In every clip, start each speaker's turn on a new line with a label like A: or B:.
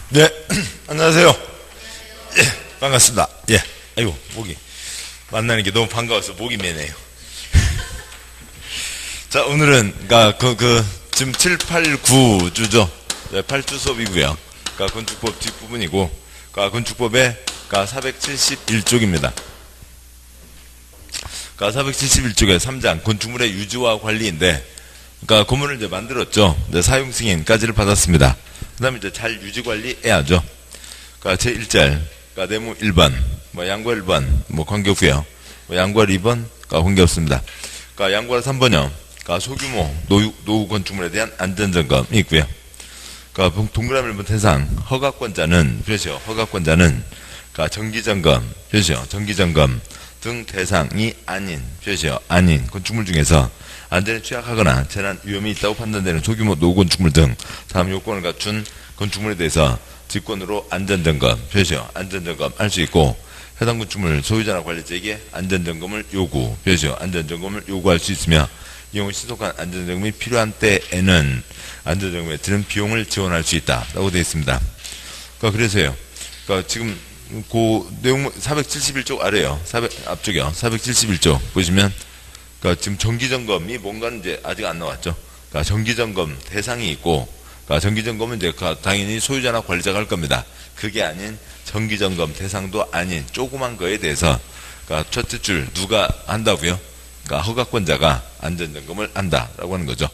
A: 네, 안녕하세요. 예, 반갑습니다. 예, 아이고, 목이. 만나는 게 너무 반가워서 목이 메네요. 자, 오늘은, 지금 7, 8, 9주죠. 네, 8주 수업이고요. 건축법 뒷부분이고, 건축법의 471쪽입니다. 471쪽의 3장, 건축물의 유지와 관리인데, 건물을 이제 만들었죠. 네, 사용 승인까지를 받았습니다. 그 다음에 이제 잘 유지 관리해야죠. 제1절, 네모 1번, 양과 1번, 관계없고요. 양과 2번, 관계없습니다. 양과 3번요. 소규모 노후 건축물에 대한 안전점검이 있고요. 동그라미 1번 대상, 허가권자는, 표시요. 허가권자는, 정기점검, 표시요. 정기점검 등 대상이 아닌, 표시요. 아닌 건축물 중에서 안전에 취약하거나 재난 위험이 있다고 판단되는 소규모 노후 건축물 등 다음 요건을 갖춘 건축물에 대해서 직권으로 안전점검, 표시요. 안전점검 할 수 있고, 해당 건축물 소유자나 관리자에게 안전점검을 요구, 표시요. 안전점검을 요구할 수 있으며, 이 경우 신속한 안전점검이 필요한 때에는 안전점검에 드는 비용을 지원할 수 있다라고 되어 있습니다. 그래서요. 지금 그 내용 471쪽 아래요. 앞쪽이요. 471쪽 보시면 지금 정기점검이 뭔가는 이제 아직 안 나왔죠. 정기점검 대상이 있고, 정기점검은 이제 당연히 소유자나 관리자가 할 겁니다. 그게 아닌 정기점검 대상도 아닌 조그만 거에 대해서, 첫째 줄 누가 한다고요? 허가권자가 안전점검을 한다라고 하는 거죠.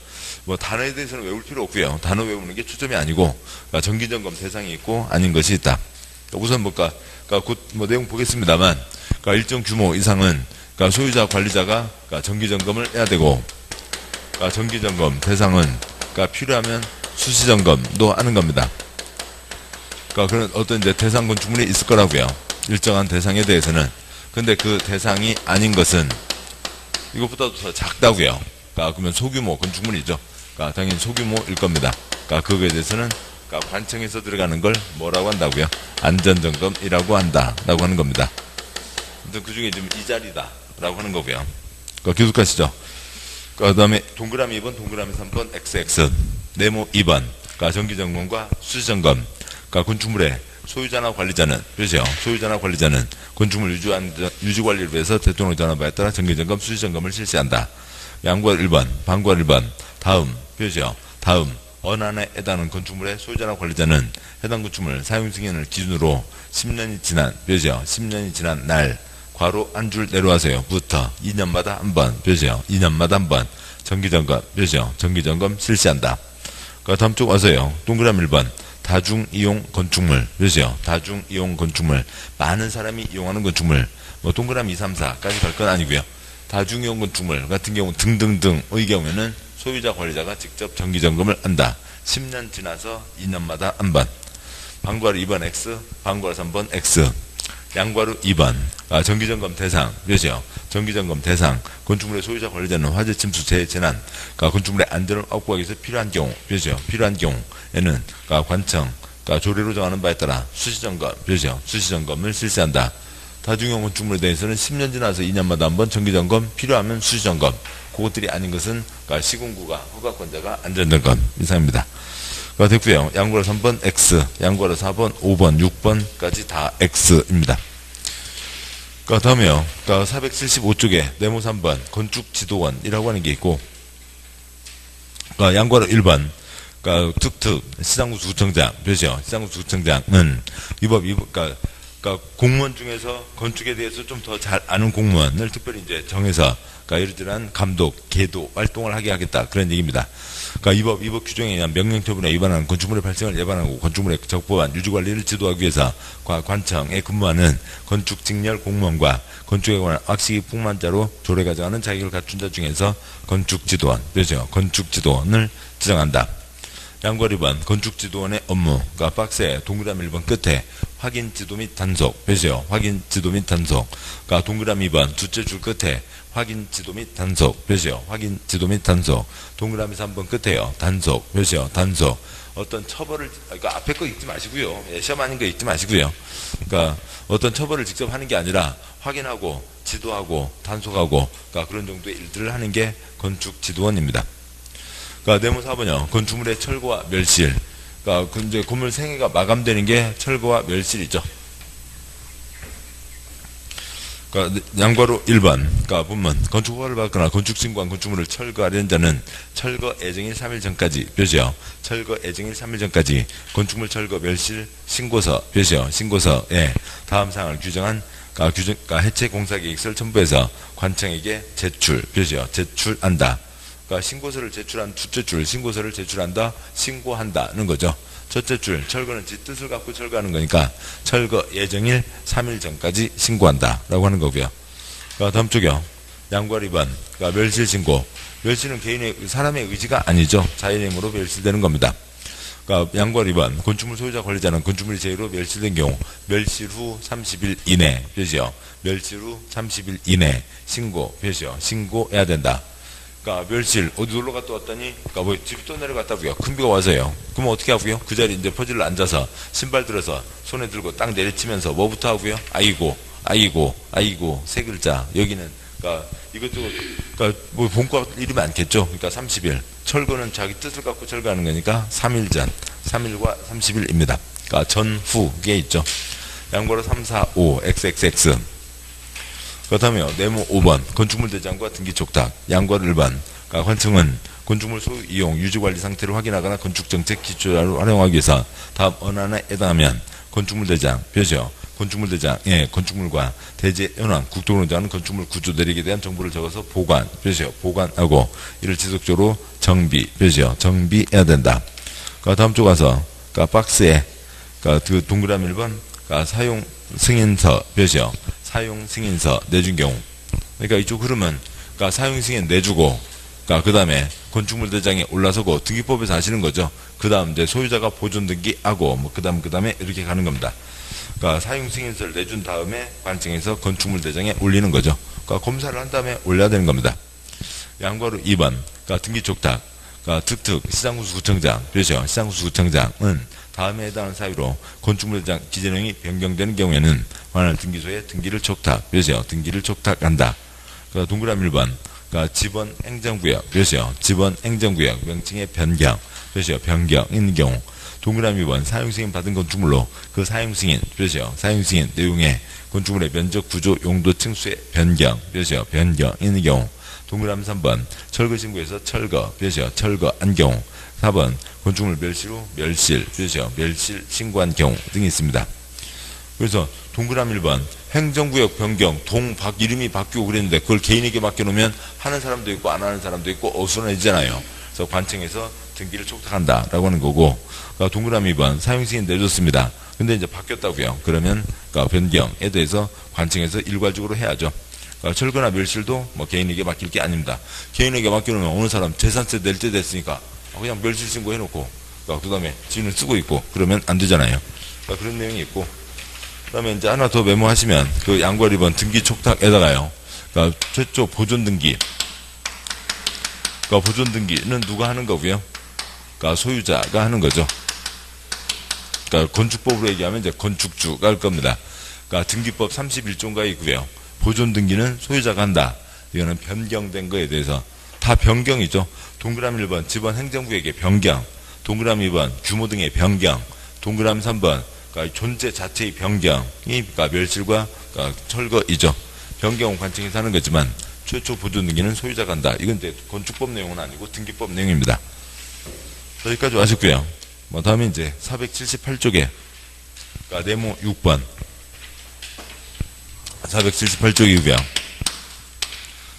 A: 단어에 대해서는 외울 필요 없고요. 단어 외우는 게 초점이 아니고, 정기점검 대상이 있고 아닌 것이 있다. 우선 곧 내용 보겠습니다만, 일정 규모 이상은 소유자 관리자가 정기점검을 해야 되고, 정기점검 대상은 필요하면 수시점검도 하는 겁니다. 그런 어떤 이제 대상 건축물이 있을 거라고요. 일정한 대상에 대해서는. 근데 그 대상이 아닌 것은 이것보다도 더 작다고요. 그러면 소규모 건축물이죠. 당연히 소규모일 겁니다. 그거에 대해서는 관청에서 들어가는 걸 뭐라고 한다고요? 안전점검이라고 한다라고 하는 겁니다. 그 중에 지금 이 자리다 라고 하는 거고요. 계속 가시죠. 그 다음에 동그라미 2번, 동그라미 3번, XX. 네모 2번. 정기점검과 수시점검. 건축물의 소유자나 관리자는, 그렇죠? 소유자나 관리자는 건축물 유지관리를 위해서 대통령 전화바에 따라 정기점검, 수시점검을 실시한다. 양과 1번, 방과 1번. 다음, 그렇죠? 다음. 언안에 해당하는 건축물의 소유자나 관리자는 해당 건축물 사용 승인을 기준으로 10년이 지난, 그렇죠? 10년이 지난 날, 괄호 한 줄 내려와서요. 부터 2년마다 한 번, 표시요. 2년마다 한 번, 정기점검, 표시요. 정기점검 실시한다. 다음 쪽 와서요. 동그라미 1번. 다중이용 건축물, 표시요. 다중이용 건축물. 많은 사람이 이용하는 건축물. 동그라미 2, 3, 4까지 갈 건 아니고요. 다중이용 건축물 같은 경우 등등등의 경우에는 소유자 관리자가 직접 정기점검을 한다. 10년 지나서 2년마다 한 번. 방과루 2번 X, 방과루 3번 X. 양과루 2번. 정기점검 대상, 그렇죠? 정기점검 대상. 건축물의 소유자 관리자는 화재, 침수, 재해, 재난, 건축물의 안전을 확보하기 위해서 필요한 경우, 그렇죠? 필요한 경우에는 관청, 조례로 정하는 바에 따라 수시점검, 그렇죠? 수시점검을 실시한다. 다중이용 건축물에 대해서는 10년 지나서 2년마다 한 번 정기점검, 필요하면 수시점검. 그것들이 아닌 것은 시군구가 허가권자가 안전점검 이상입니다. 됐고요. 양과로 3번 X, 양과로 4번, 5번, 6번까지 다 X입니다. 다음에요. 475쪽에 네모 3번 건축지도원이라고 하는 게 있고, 양과로 1번 특특 시장구청장, 표시요. 시장구청장은 공무원 중에서 건축에 대해서 좀 더 잘 아는 공무원을 특별히 이제 정해서 이러저러한 감독, 계도 활동을 하게 하겠다. 그런 얘기입니다. 이 법 규정에 의한 명령처분에 위반하는 건축물의 발생을 예방하고 건축물의 적법한 유지관리를 지도하기 위해서 관청에 근무하는 건축직렬 공무원과 건축에 관한 학식이 풍만자로 조례가 정하는 자격을 갖춘 자 중에서 건축지도원, 그렇죠? 건축지도원을 지정한다. 양과 2번 건축지도원의 업무, 박스에 동그라미 1번 끝에 확인지도 및 단속, 표시요. 확인지도 및 단속. 동그라미 2번 두째 줄 끝에 확인지도 및 단속, 표시요. 확인지도 및 단속. 동그라미 3번 끝에요. 단속, 표시요. 단속. 어떤 처벌을, 앞에 거 읽지 마시고요. 시험 아닌 거 읽지 마시고요. 어떤 처벌을 직접 하는 게 아니라 확인하고, 지도하고, 단속하고, 그런 정도의 일들을 하는 게 건축지도원입니다. 네모 4번요. 건축물의 철거와 멸실, 그러니까 이제 건물 생애가 마감되는 게 철거와 멸실이죠. 그러니까 양과로 1번, 그러니까 본문 건축 허가를 받거나 건축 신고한 건축물을 철거하려는 자는 철거 예정일 3일 전까지 표시요. 철거 예정일 3일 전까지 건축물 철거 멸실 신고서 표시요. 신고서에 다음 사항을 규정한 그러니까 해체 공사 계획서를 첨부해서 관청에게 제출 표시요. 제출한다. 그러니까 신고서를 제출한 둘째 줄 신고서를 제출한다. 신고한다는 거죠. 첫째 줄 철거는 지 뜻을 갖고 철거하는 거니까 철거 예정일 3일 전까지 신고한다 라고 하는 거고요. 다음 쪽이요. 양과 2번 그러니까 멸실 신고. 멸실은 개인의 사람의 의지가 아니죠. 자연의 힘으로 멸실되는 겁니다. 그러니까 양과 2번 건축물 소유자 관리자는 건축물이 제의로 멸실된 경우 멸실 후 30일 이내 표시요. 멸실 후 30일 이내 신고 표시요. 신고해야 된다. 그러니까 멸실 어디 놀러 갔다 왔더니 그러니까 뭐 집이 또 내려갔다고요. 큰 비가 와서요. 그러면 어떻게 하고요? 그 자리에 이제 퍼즐로 앉아서 신발 들어서 손에 들고 딱 내리치면서 뭐부터 하고요? 아이고 아이고 아이고 세 글자. 여기는 그러니까 이것저것 그러니까 뭐 본과 일이 많겠죠. 그러니까 30일 철거는 자기 뜻을 갖고 철거하는 거니까 3일 전 3일과 30일입니다. 그러니까 전후게 있죠. 양보로 3, 4, 5 XXX. 그렇다면 네모 5번 건축물 대장과 등기 촉탁. 양과를 1번 그러니까 관청은 건축물 소유 이용 유지관리 상태를 확인하거나 건축정책 기초자료를 활용하기 위해서 다음 어느 하나에 해당하면 건축물 대장 표시요. 건축물 대장 예 건축물과 대지 현황 국토운영장은 건축물 구조 내리기에 대한 정보를 적어서 보관 표시요. 보관하고 이를 지속적으로 정비 표시요. 정비해야 된다. 그러니까 다음 쪽 가서 그러니까 박스에 그러니까 그 동그라미 1번 그러니까 사용 승인서 표시요. 사용 승인서 내준 경우. 그러니까 이쪽 흐름은 그러니까 사용 승인 내주고 그러니까 그 다음에 건축물 대장에 올라서고 등기법에서 하시는 거죠. 그 다음 이제 소유자가 보존 등기하고 뭐 그 다음에 이렇게 가는 겁니다. 그러니까 사용 승인서를 내준 다음에 관청에서 건축물 대장에 올리는 거죠. 그러니까 검사를 한 다음에 올려야 되는 겁니다. 양과로 2번 그러니까 등기 촉탁 그러니까 특특 시장구수구청장 표시요. 시장구수구청장은 다음에 해당하는 사유로 건축물 대장 기재령이 변경되는 경우에는 관할 등기소에 등기를 촉탁 표시요. 등기를 촉탁한다. 그러니까 동그라미 1번 그러니까 지번 행정구역 표시요. 지번 행정구역 명칭의 변경 표시요. 변경인 경우. 동그라미 2번 사용승인 받은 건축물로 그 사용승인 표시요. 사용승인 내용의 건축물의 면적 구조 용도 층수의 변경 표시요. 변경인 경우. 동그라미 3번 철거신고에서 철거 표시요. 철거한 경우. 4번 건축물 멸실 후 멸실 표시요. 멸실 신고한 경우 등이 있습니다. 그래서 동그라미 1번 행정구역 변경 동박 이름이 바뀌고 그랬는데 그걸 개인에게 맡겨놓으면 하는 사람도 있고 안 하는 사람도 있고 어수선해지잖아요. 그래서 관청에서 등기를 촉탁한다 라고 하는 거고. 그러니까 동그라미 2번 사용승인 내줬습니다. 근데 이제 바뀌었다고요. 그러면 그러니까 변경에 대해서 관청에서 일괄적으로 해야죠. 그러니까 철거나 멸실도 뭐 개인에게 맡길 게 아닙니다. 개인에게 맡겨놓으면 어느 사람 재산세 낼 때 됐으니까 그냥 멸실 신고 해놓고 그 다음에 지는 쓰고 있고 그러면 안 되잖아요. 그러니까 그런 내용이 있고. 그 다음에 이제 하나 더 메모하시면 그 양과 2번 등기 촉탁에다가요. 그러니까 최초 보존 등기. 그러니까 보존 등기는 누가 하는 거고요? 그러니까 소유자가 하는 거죠. 그러니까 건축법으로 얘기하면 이제 건축주가 할 겁니다. 그러니까 등기법 31조가 있고요. 보존 등기는 소유자가 한다. 이거는 변경된 거에 대해서 다 변경이죠. 동그라미 1번 지번 행정구역의 변경. 동그라미 2번 규모 등의 변경. 동그라미 3번 그러니까 존재 자체의 변경이 그러니까 멸실과 그러니까 철거이죠. 변경은 관청에서 하는 거지만 최초 보존 등기는 소유자가 한다. 이건 이제 건축법 내용은 아니고 등기법 내용입니다. 여기까지 하셨고요. 뭐 다음에 이제 478쪽에 그러니까 네모 6번 478쪽이고요.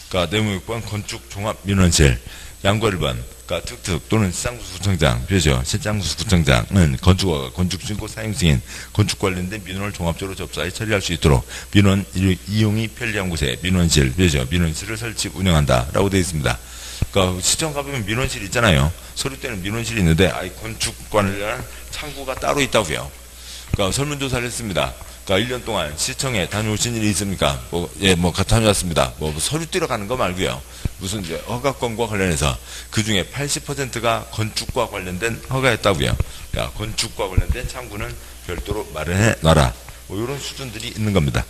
A: 그러니까 네모 6번 건축 종합 민원실 양과 1번 그러니까 특특 또는 시장구수구청장 표시요. 시장구수구청장은 건축허가 건축신고 사용승인 건축 관련된 민원을 종합적으로 접수하여 처리할 수 있도록 민원 이용이 편리한 곳에 민원실 표시요. 민원실을 설치 운영한다 라고 되어 있습니다. 그러니까 시청 가보면 민원실 있잖아요. 서류 때는 민원실이 있는데 건축 관련 창구가 따로 있다고요. 그러니까 설문조사를 했습니다. 그러니까 1년 동안 시청에 다녀오신 일이 있습니까? 다녀왔습니다. 서류 떼러 가는 거 말고요. 무슨 이제 허가권과 관련해서 그 중에 80%가 건축과 관련된 허가였다고요. 그러니까 건축과 관련된 창구는 별도로 마련해 놔라. 이런 수준들이 있는 겁니다.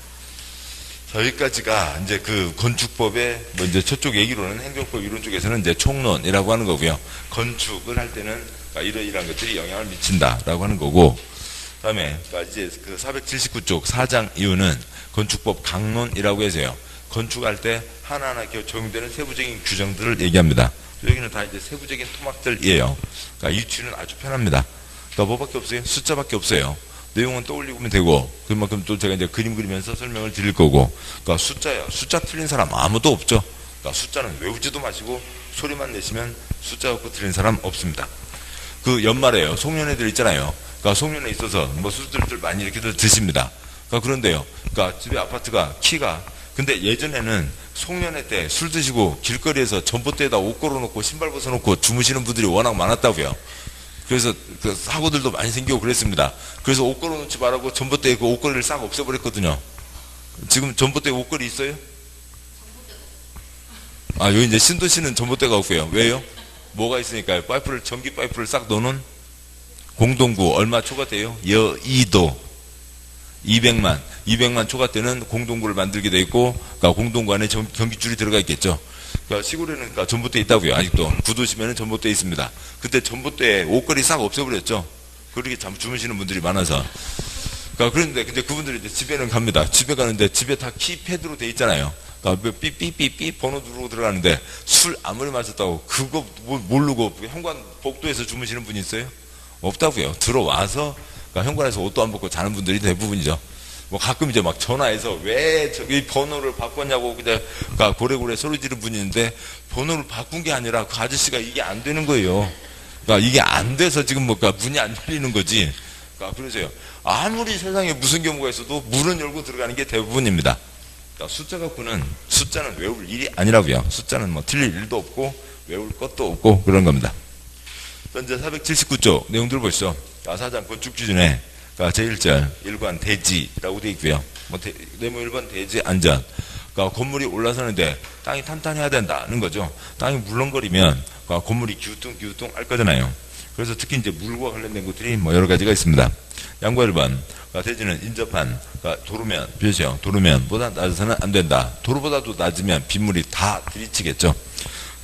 A: 여기까지가 이제 그 건축법의 뭐 이제 저쪽 얘기로는 행정법 이론 쪽에서는 이제 총론이라고 하는 거고요. 건축을 할 때는 이러이러한 것들이 영향을 미친다라고 하는 거고, 그다음에 이제 그 479쪽 4장 이유는 건축법 강론이라고 해서요. 건축할 때 하나하나 적용되는 세부적인 규정들을 얘기합니다. 여기는 다 이제 세부적인 토막들이에요. 그러니까 이치는 아주 편합니다. 그러니까 뭐밖에 없어요? 숫자밖에 없어요. 내용은 떠올리면 되고, 그만큼 또 제가 이제 그림 그리면서 설명을 드릴 거고, 그러니까 숫자요. 숫자 틀린 사람 아무도 없죠. 그러니까 숫자는 외우지도 마시고 소리만 내시면 숫자 갖고 틀린 사람 없습니다. 그 연말에요. 송년회들 있잖아요. 그러니까 송년회 있어서 뭐 술들 많이 이렇게들 드십니다. 그러니까 그런데요. 그러니까 집에 아파트가 키가, 근데 예전에는 송년회 때 술 드시고 길거리에서 전봇대에다 옷 걸어놓고 신발 벗어놓고 주무시는 분들이 워낙 많았다고요. 그래서 그 사고들도 많이 생기고 그랬습니다. 그래서 옷 걸어놓지 말라고 전봇대에 그 옷걸이를 싹 없애버렸거든요. 지금 전봇대에 옷걸이 있어요? 아, 여기 이제 신도시는 전봇대가 없고요. 왜요? 뭐가 있으니까요. 전기 파이프를 싹 넣어놓은 공동구 얼마 초과돼요? 여의도 200만 초과되는 공동구를 만들게 돼 있고, 그러니까 공동구 안에 전기줄이 들어가 있겠죠. 그러니까 시골에는 그러니까 전봇대 있다고요. 아직도 구도심에는 전봇대 있습니다. 그때 전봇대에 옷걸이 싹 없애버렸죠. 그렇게 잠 주무시는 분들이 많아서. 그러니까 그런데 근데 그분들이 이제 집에는 갑니다. 집에 가는데 집에 다 키패드로 돼 있잖아요. 그러니까 삐삐삐삐 번호 누르고 들어가는데 술 아무리 마셨다고 그거 모르고 현관 복도에서 주무시는 분이 있어요? 없다고요. 들어와서 그러니까 현관에서 옷도 안 벗고 자는 분들이 대부분이죠. 뭐 가끔 이제 막 전화해서 왜 저기 번호를 바꿨냐고 그냥 그러니까 고래고래 소리 지르는 분이 있는데, 번호를 바꾼 게 아니라 그 아저씨가 이게 안 되는 거예요. 그러니까 이게 안 돼서 지금 뭐 그러니까 문이 안 열리는 거지. 그러니까 그러세요. 아무리 세상에 무슨 경우가 있어도 문은 열고 들어가는 게 대부분입니다. 그러니까 숫자 갖고는, 숫자는 외울 일이 아니라고요. 숫자는 뭐 틀릴 일도 없고 외울 것도 없고 그런 겁니다. 현재 479조 내용들 보시죠. 사장 건축 기준에 제1절 일관 대지라고 되어 있고요. 뭐 네모 1번 대지 안전. 그러니까 건물이 올라서는데 땅이 탄탄해야 된다는 거죠. 땅이 물렁거리면 그러니까 건물이 기우뚱 할 거잖아요. 그래서 특히 이제 물과 관련된 것들이 뭐 여러 가지가 있습니다. 양과 1번 대지는 인접한 도로면, 비오죠. 도로면보다 낮아서는 안 된다. 도로보다도 낮으면 빗물이 다 들이치겠죠.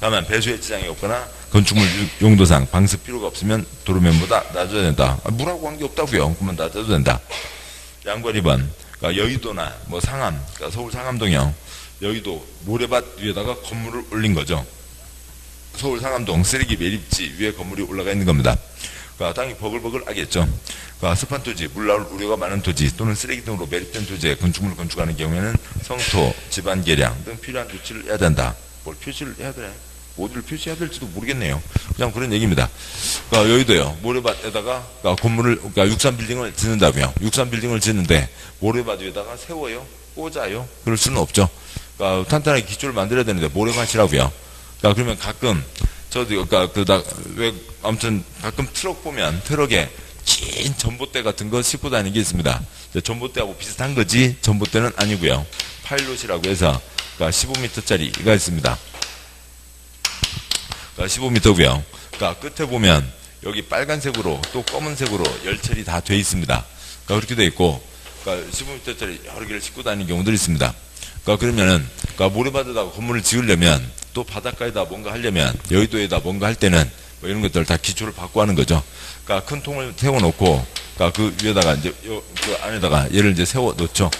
A: 다만 배수의 지장이 없거나 건축물 용도상 방습 필요가 없으면 도로면보다 낮아야 된다. 물하고 관계 없다고요. 그러면 낮아도 된다. 양과 2번 여의도나 뭐 상암, 그러니까 서울 상암동이요. 여의도 모래밭 위에다가 건물을 올린 거죠. 서울 상암동 쓰레기 매립지 위에 건물이 올라가 있는 겁니다. 그러니까 땅이 버글버글 하겠죠. 그러니까 습한 토지, 물 나올 우려가 많은 토지 또는 쓰레기 등으로 매립된 토지에 건축물을 건축하는 경우에는 성토, 집안 개량 등 필요한 조치를 해야 된다. 뭘 표시를 해야 되나요? 어디를 표시해야 될지도 모르겠네요. 그냥 그런 얘기입니다. 그러니까 여의도요. 모래밭에다가 그러니까 건물을, 그러니까 63빌딩을 짓는다고요. 63빌딩을 짓는데 모래밭 위에다가 세워요? 꽂아요? 그럴 수는 없죠. 그러니까 탄탄하게 기초를 만들어야 되는데 모래밭이라고요. 그러니까 그러면 가끔 저도 그러니까 왜 아무튼 가끔 트럭 보면 트럭에 긴 전봇대 같은 거 싣고 다니는 게 있습니다. 전봇대하고 비슷한 거지 전봇대는 아니고요. 파일롯이라고 해서 그러니까 15m짜리가 있습니다. 15m고요. 그러니까 끝에 보면 여기 빨간색으로 또 검은색으로 열철이 다 돼 있습니다. 그러니까 그렇게 돼 있고, 그러니까 15m짜리 여러 개를 싣고 다니는 경우들이 있습니다. 그러니까 그러면은 그러니까 모래바다에다가 건물을 지으려면 또 바닷가에다 뭔가 하려면 여의도에다 뭔가 할 때는 뭐 이런 것들 다 기초를 바꿔 하는 거죠. 그러니까 큰 통을 세워놓고 그러니까 그 위에다가 이제 그 안에다가 얘를 이제 세워 놓죠.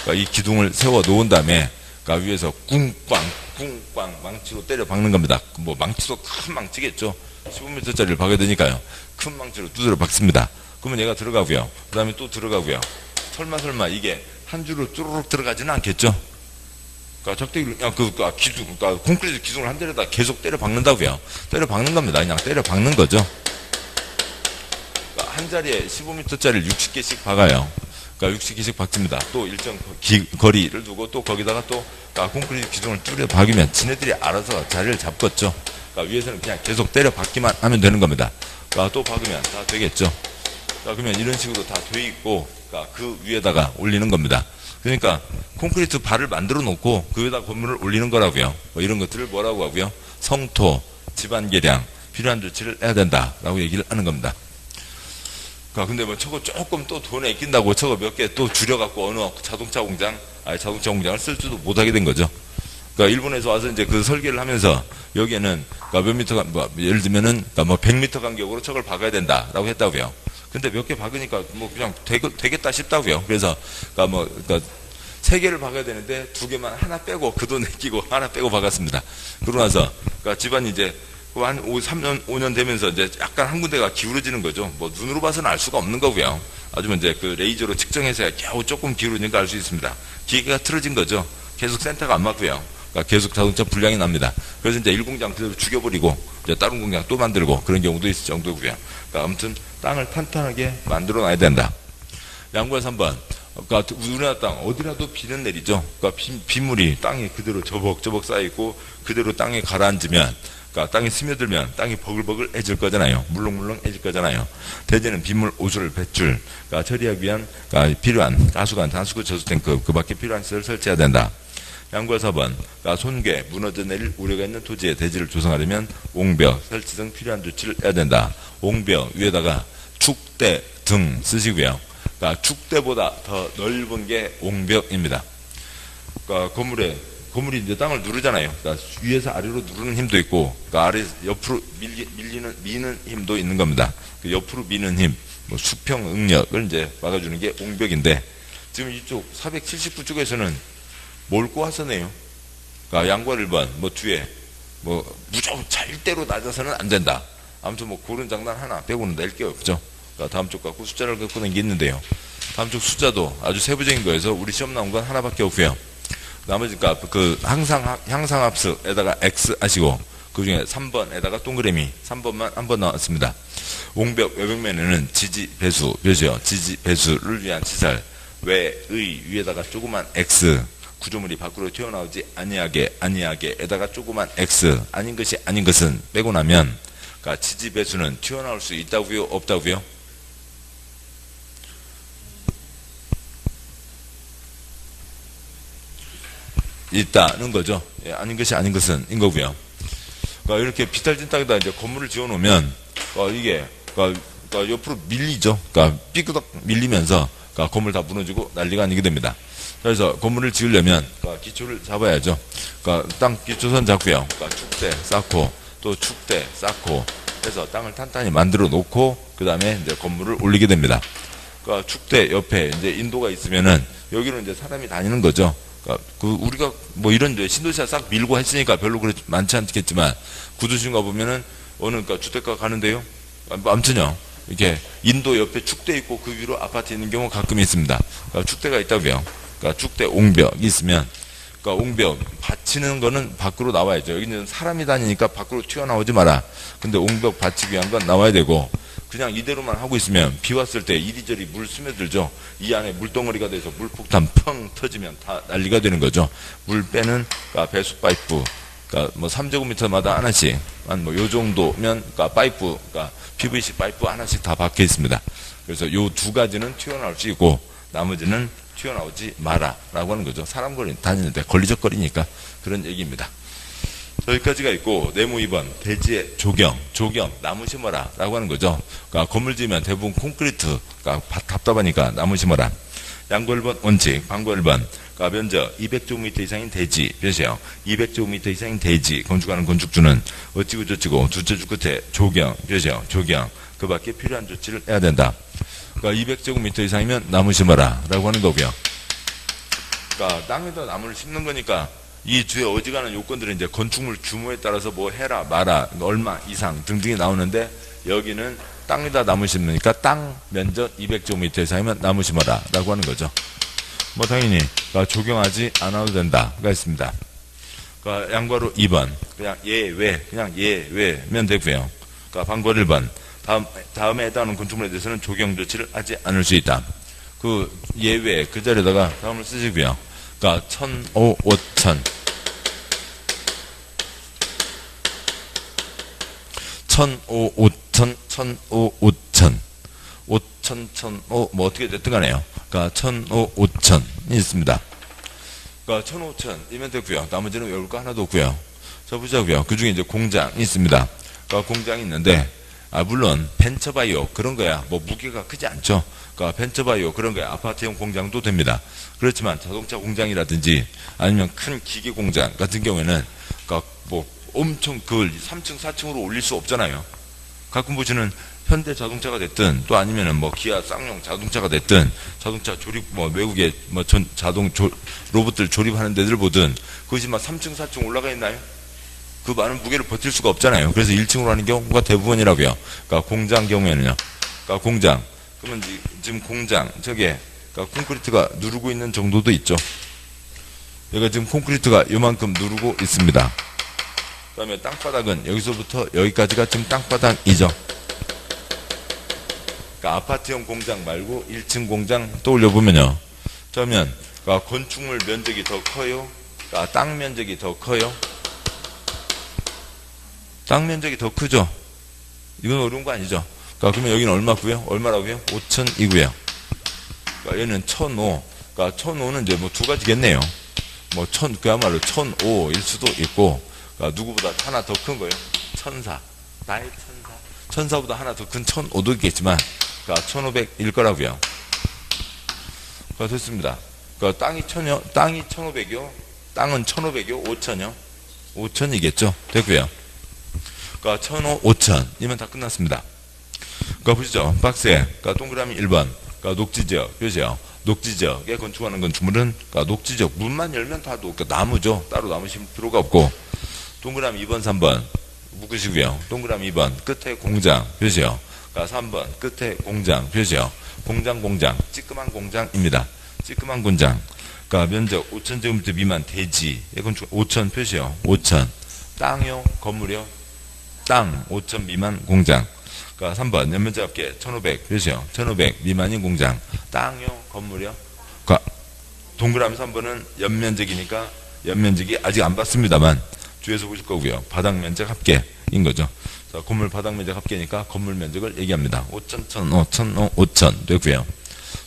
A: 그러니까 이 기둥을 세워 놓은 다음에 그러니까 위에서 꿍꽝 망치로 때려 박는 겁니다. 뭐 망치도 큰 망치겠죠. 15m짜리를 박아야 되니까요. 큰 망치로 두드려 박습니다. 그러면 얘가 들어가고요. 그 다음에 또 들어가고요. 설마 이게 한 줄로 쭈르륵 들어가지는 않겠죠. 그러니까 적대기 기둥, 그러니까 콘크리트 기둥을 한 대에다 계속 때려 박는다고요. 때려 박는 겁니다. 그냥 때려 박는 거죠. 그러니까 한 자리에 15m짜리를 60개씩 박아요. 그러니까 60개씩 박습니다. 또 일정 거리를 두고 또 거기다가 또 그러니까 콘크리트 기둥을 뚫려 박으면 지네들이 알아서 자리를 잡겠죠. 그러니까 위에서는 그냥 계속 때려 박기만 하면 되는 겁니다. 그러니까 또 박으면 다 되겠죠. 그러니까 그러면 이런 식으로 다 돼 있고, 그러니까 그 위에다가 올리는 겁니다. 그러니까 콘크리트 발을 만들어 놓고 그 위에다 건물을 올리는 거라고요. 뭐 이런 것들을 뭐라고 하고요? 성토, 집안 개량, 필요한 조치를 해야 된다라고 얘기를 하는 겁니다. 근데 뭐 저거 조금 또 돈에 아낀다고 저거 몇 개 또 줄여갖고 어느 자동차 공장을 쓸 줄도 못하게 된 거죠. 일본에서 와서 이제 그 설계를 하면서 여기에는 몇 미터, 예를 들면은 뭐 100m 간격으로 저걸 박아야 된다라고 했다고요. 근데 몇 개 박으니까 뭐 그냥 되겠다 싶다고요. 그래서 세 개를 박아야 되는데 두 개만 하나 빼고 그 돈 아끼고 하나 빼고 박았습니다. 그러고 나서 집안이 이제 한 3년, 5년 되면서 이제 약간 한 군데가 기울어지는 거죠. 뭐 눈으로 봐서는 알 수가 없는 거고요. 아주 이제 그 레이저로 측정해서 겨우 조금 기울어진 걸 알 수 있습니다. 기계가 틀어진 거죠. 계속 센터가 안 맞고요. 계속 자동차 불량이 납니다. 그래서 이제 1공장 그대로 죽여버리고 이제 다른 공장 또 만들고 그런 경우도 있을 정도고요. 아무튼 땅을 탄탄하게 만들어 놔야 된다. 양구에서 3번. 우리나라 땅 어디라도 비는 내리죠. 빗물이 땅에 그대로 저벅저벅 쌓여있고 그대로 땅에 가라앉으면 땅에 스며들면 땅이 버글버글해질 거잖아요. 물렁물렁해질 거잖아요. 대개는 빗물 오수를 배출, 처리하기 위한 필요한 가수관, 단수구 저수탱크 그 밖에 필요한 시설을 설치해야 된다. 양구와 4번. 손괴, 무너져 내릴 우려가 있는 토지에 대지를 조성하려면 옹벽, 설치 등 필요한 조치를 해야 된다. 옹벽 위에다가 축대 등 쓰시고요. 축대보다 더 넓은 게 옹벽입니다. 건물이 이제 땅을 누르잖아요. 위에서 아래로 누르는 힘도 있고, 아래 옆으로 미는 힘도 있는 겁니다. 옆으로 미는 힘, 수평 응력을 이제 막아주는 게 옹벽인데, 지금 이쪽 479쪽에서는 뭘 꼬았었네요. 양과 1번, 뒤에, 무조건 절대로 낮아서는 안 된다. 아무튼 그런 장난 하나 빼고는 낼 게 없죠. 다음 쪽 갖고 숫자를 갖고 낸 게 있는데요. 다음 쪽 숫자도 아주 세부적인 거여서 우리 시험 나온 건 하나밖에 없고요. 나머지 향상합수에다가 X 하시고 그 중에 3번에다가 동그라미 3번만 한 번 나왔습니다. 옹벽 외벽면에는 지지 배수 표시요. 지지 배수를 위한 시설 외의 위에다가 조그만 X 구조물이 밖으로 튀어나오지 아니하게에다가 조그만 X 아닌 것은 빼고 나면 지지 배수는 튀어나올 수 있다고요? 없다고요? 있다는 거죠. 아닌 것은 인 거고요. 이렇게 비탈진 땅에다 이제 건물을 지어 놓으면 이게 옆으로 밀리죠. 삐그덕 밀리면서 건물 다 무너지고 난리가 아니게 됩니다. 그래서 건물을 지으려면 기초를 잡아야죠. 땅 기초선 잡고요. 축대 쌓고 또 축대 쌓고 해서 땅을 탄탄히 만들어 놓고 그 다음에 이제 건물을 올리게 됩니다. 축대 옆에 이제 인도가 있으면은 여기로 이제 사람이 다니는 거죠. 우리가 이런 신도시가 싹 밀고 했으니까 별로 그렇지 많지 않겠지만 구도심 가보면은 어느 주택가 가는데요. 아무튼요. 이렇게 인도 옆에 축대 있고 그 위로 아파트 있는 경우 가끔 있습니다. 축대가 있다고요. 축대 옹벽이 있으면 옹벽 받치는 거는 밖으로 나와야죠. 여기는 사람이 다니니까 밖으로 튀어나오지 마라. 근데 옹벽 받치기 위한 건 나와야 되고 그냥 이대로만 하고 있으면 비 왔을 때 이리저리 물 스며들죠. 이 안에 물덩어리가 돼서 물폭탄 펑 터지면 다 난리가 되는 거죠. 물 빼는 배수 파이프 3제곱미터마다 하나씩 요 정도면 파이프 PVC 파이프 하나씩 다 박혀 있습니다. 그래서 요 두 가지는 튀어나올 수 있고 나머지는 튀어나오지 마라 라고 하는 거죠. 사람 다니는데 걸리적거리니까 그런 얘기입니다. 여기까지가 있고 네모 2번 대지의 조경 나무 심어라 라고 하는 거죠. 건물 지으면 대부분 콘크리트 답답하니까 나무 심어라. 양구 1번 원칙 방구 1번 면적 200제곱미터 이상인 대지 몇이요? 200제곱미터 이상인 대지 건축하는 건축주는 어찌고 저찌고 두째 주 끝에 조경 몇이요? 조경 그 밖에 필요한 조치를 해야 된다. 200제곱미터 이상이면 나무 심어라 라고 하는 거고요. 땅에다 나무를 심는 거니까 이 뒤에 어지간한 요건들은 이제 건축물 규모에 따라서 해라 마라 얼마 이상 등등이 나오는데 여기는 땅에다 나무 심으니까 땅 면적 200제곱미터 이상이면 나무 심어라 라고 하는 거죠. 당연히 조경하지 않아도 된다가 있습니다. 양과로 2번 그냥 예외면 되고요. 방과 1번 다음에 해당하는 건축물에 대해서는 조경 조치를 하지 않을 수 있다. 예외 그 자리에다가 다음을 쓰시고요. 1005, 5000 1005, 5000 1005, 5000 5000, 1005 어떻게 됐든 간에요. 1005, 5000이 있습니다. 1005, 5000이면 되고요. 나머지는 외울 거 하나도 없고요. 자 보자고요. 그 중에 이제 공장이 있습니다. 공장이 있는데 물론 벤처바이오 그런 거야 뭐 무게가 크지 않죠. 그러니까 벤처바이오 그런 거야 아파트형 공장도 됩니다. 그렇지만 자동차 공장이라든지 아니면 큰 기계 공장 같은 경우에는 그러니까 뭐 엄청 그걸 3층 4층으로 올릴 수 없잖아요. 가끔 보시는 현대 자동차가 됐든 또 아니면은 뭐 기아 쌍용 자동차가 됐든 자동차 조립 뭐 외국에 뭐 로봇들 조립하는 데들 보든 그것이 막 3층 4층 올라가 있나요? 그 많은 무게를 버틸 수가 없잖아요. 그래서 1층으로 하는 경우가 대부분이라고요. 그러니까 공장 경우에는요. 그러니까 공장 그러면 지금 공장 저게 그러니까 콘크리트가 누르고 있는 정도도 있죠. 여기가 지금 콘크리트가 요만큼 누르고 있습니다. 그 다음에 땅바닥은 여기서부터 여기까지가 지금 땅바닥이죠. 그러니까 아파트형 공장 말고 1층 공장 떠올려보면요. 그러면 그러니까 건축물 면적이 더 커요? 그러니까 땅 면적이 더 커요? 땅 면적이 더 크죠? 이건 어려운 거 아니죠? 그러니까 그러면 여기는 얼마고요? 얼마라고요? 5,000이고요. 그러니까 얘는 1,500. 그러니까 1,500는 이제 뭐 두 가지겠네요. 뭐 그야말로 1,500일 수도 있고, 그러니까 누구보다 하나 더 큰 거예요. 1,400. 나의 1,400. 1,400보다 하나 더 큰 1,500도 있겠지만, 그러니까 1,500일 거라고요. 그러니까 됐습니다. 그러니까 땅이 1,500이요. 땅은 1,500이요. 5,000이요. 5,000이겠죠. 됐고요. 그러니까 1,500, 5,000이면 다 끝났습니다. 그러니까 보시죠. 박스에 그러니까 동그라미 1번. 그러니까 녹지지역, 표시요. 녹지지역에 건축하는 건축물은 그러니까 녹지지역 문만 열면 다 그러니까 나무죠. 따로 나무 심을 필요가 없고. 동그라미 2번, 3번 묶으시고요. 동그라미 2번 끝에 공장, 표시요. 그러니까 3번 끝에 공장, 표시요. 공장, 찌끄만 공장입니다. 찌끄만 공장. 그러니까 면적 5,000제곱미터 미만 대지에 건축 5,000 표시요. 5,000. 땅이요, 건물이요. 땅 5,000 미만 공장. 그러니까 3번 연면적 합계 1,500 표시요. 1,500 미만인 공장. 땅이요, 건물이요. 그러니까 동그라미 3번은 연면적이니까 연면적이 아직 안 봤습니다만 주에서 보실 거고요. 바닥 면적 합계인 거죠. 자, 건물 바닥 면적 합계니까 건물 면적을 얘기합니다. 5,000, 1,500, 5,000 되고요.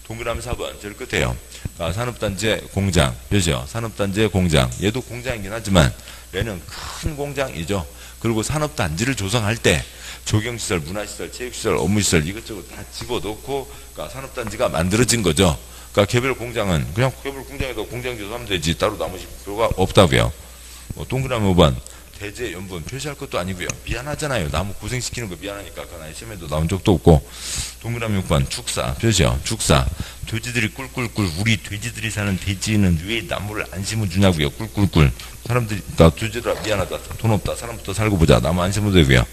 A: 동그라미 4번 제일 끝에요. 그러니까 산업단지의 공장, 표시요. 산업단지의 공장. 얘도 공장이긴 하지만 얘는 큰 공장이죠. 그리고 산업단지를 조성할 때 조경시설, 문화시설, 체육시설, 업무시설 이것저것 다 집어넣고 그러니까 산업단지가 만들어진 거죠. 그러니까 개별 공장은 그냥 개별 공장에도 공장 조성하면 되지 따로 나머지 필요가 없다고요. 동그라미 5번 대제 연분 표시할 것도 아니고요. 미안하잖아요. 나무 고생시키는 거 미안하니까 그건 아니 시험에도 나온 적도 없고. 동그라미 6번 축사 표시요. 축사 돼지들이 꿀꿀꿀 우리 돼지들이 사는 대지는 왜 나무를 안 심어주냐고요. 꿀꿀꿀 사람들이 나 돼지들아 미안하다 돈 없다 사람부터 살고 보자 나무 안 심어도 되고요.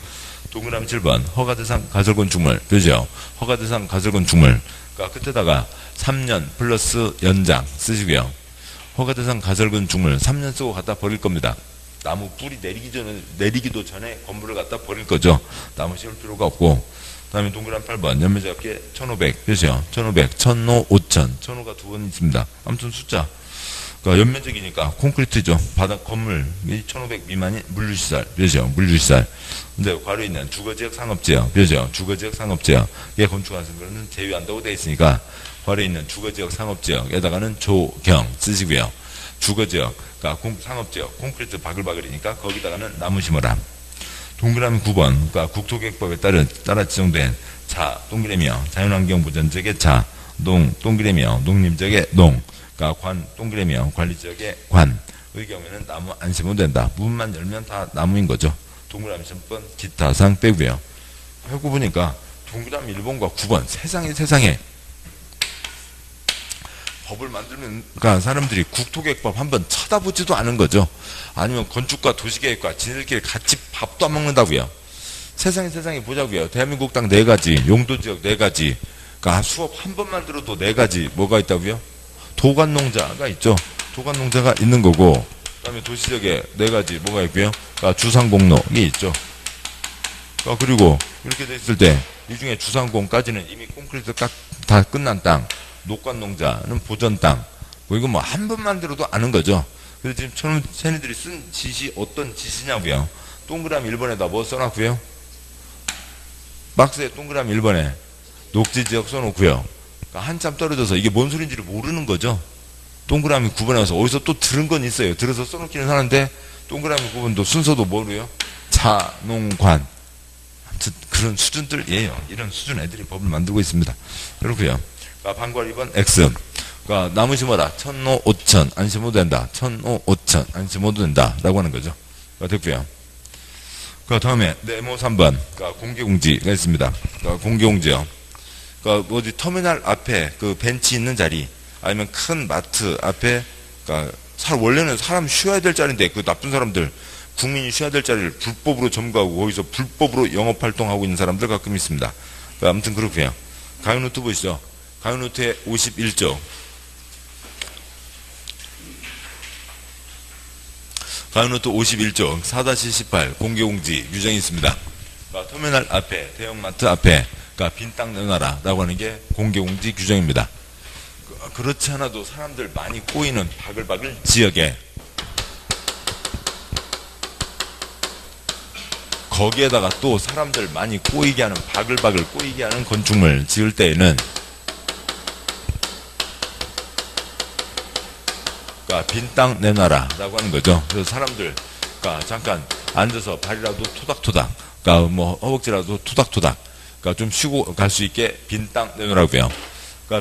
A: 동그라미 7번 허가대상 가설건축물 표시요. 허가대상 가설건축물 그러니까 끝에다가 3년 플러스 연장 쓰시고요. 허가대상 가설건축물 3년 쓰고 갖다 버릴 겁니다. 나무 뿌리 내리기도 전에 건물을 갖다 버릴 거죠. 나무 심을 필요가 없고. 그 다음에 동그라미 8번 연면적 합계 1,500 표시요. 1,500 1,500, 5,000 1,500가 두 번 있습니다. 아무튼 숫자 그러니까 연면적이니까 콘크리트죠. 바닥 건물 1,500 미만이 물류시설 표시요. 물류시설 근데 괄호 있는 주거지역 상업지역 표시요. 주거지역 상업지역 얘 건축하는 거는 제외한다고 되어 있으니까 괄호 있는 주거지역 상업지역에다가는 조경 쓰시고요. 주거지역 그러니까 상업지역 콘크리트 바글바글이니까 거기다가는 나무 심어라. 동그라미 9번 그러니까 국토계획법에 따라 지정된 자 동그라미요. 자연환경보전지역의 자 농 동그라미요. 농림지역의 농 그러니까 관 동그라미요. 관리지역의 관의 경우에는 나무 안 심어도 된다. 문만 열면 다 나무인 거죠. 동그라미 10번 기타상 빼고요. 하고 보니까 동그라미 1번과 9번 세상에 법을 만들면 그러니까 사람들이 국토계획법 한번 쳐다보지도 않은 거죠. 아니면 건축과 도시계획과 지들끼리 같이 밥도 안 먹는다고요. 세상에 보자고요. 대한민국 땅 4가지 용도지역 4가지 그러니까 수업 한 번만 들어도 4가지 뭐가 있다고요? 도관농자가 있죠. 도관농자가 있는 거고 그 다음에 도시지역에 4가지 뭐가 있고요? 그러니까 주상공로이 있죠. 그러니까 그리고 이렇게 됐을 때 이 중에 주상공까지는 이미 콘크리트 다 끝난 땅 녹관농자는 보전 땅. 뭐 이거 뭐 한 번만 들어도 아는 거죠. 그래서 지금 쟤네들이 쓴 지시 어떤 지시냐고요. 동그라미 1번에다 뭐 써놨고요. 박스에 동그라미 1번에 녹지지역 써놓고요. 그러니까 한참 떨어져서 이게 뭔 소린지를 모르는 거죠. 동그라미 9번에 와서 어디서 또 들은 건 있어요. 들어서 써놓기는 하는데 동그라미 9번도 순서도 뭐로요? 자농관. 아무튼 그런 수준들이에요. 이런 수준 애들이 법을 만들고 있습니다. 그렇고요. 방관 2번 X. 나무 심어라. 1,005, 5,000 안 심어도 된다. 1,005, 5,000 안 심어도 된다. 라고 하는 거죠. 됐고요. 다음에 네모 3번. 공개공지가 있습니다. 공개공지요. 어디 터미널 앞에 그 벤치 있는 자리, 아니면 큰 마트 앞에, 원래는 사람 쉬어야 될 자리인데, 그 나쁜 사람들, 국민이 쉬어야 될 자리를 불법으로 점거하고, 거기서 불법으로 영업활동하고 있는 사람들 가끔 있습니다. 아무튼 그렇고요. 가요노트 보시죠. 가요노트의 51조. 가요노트 51조 4-18 공개공지 규정이 있습니다. 터미널 앞에, 대형마트 앞에 빈 땅 내놔라 라고 하는 게 공개공지 규정입니다. 그렇지 않아도 사람들 많이 꼬이는 바글바글 지역에, 거기에다가 또 사람들 많이 꼬이게 하는, 바글바글 꼬이게 하는 건축물 지을 때에는 빈 땅 내놔라 라고 하는 거죠. 그래서 사람들 잠깐 앉아서 발이라도 토닥토닥, 허벅지라도 토닥토닥 좀 쉬고 갈 수 있게 빈 땅 내놓으라고요.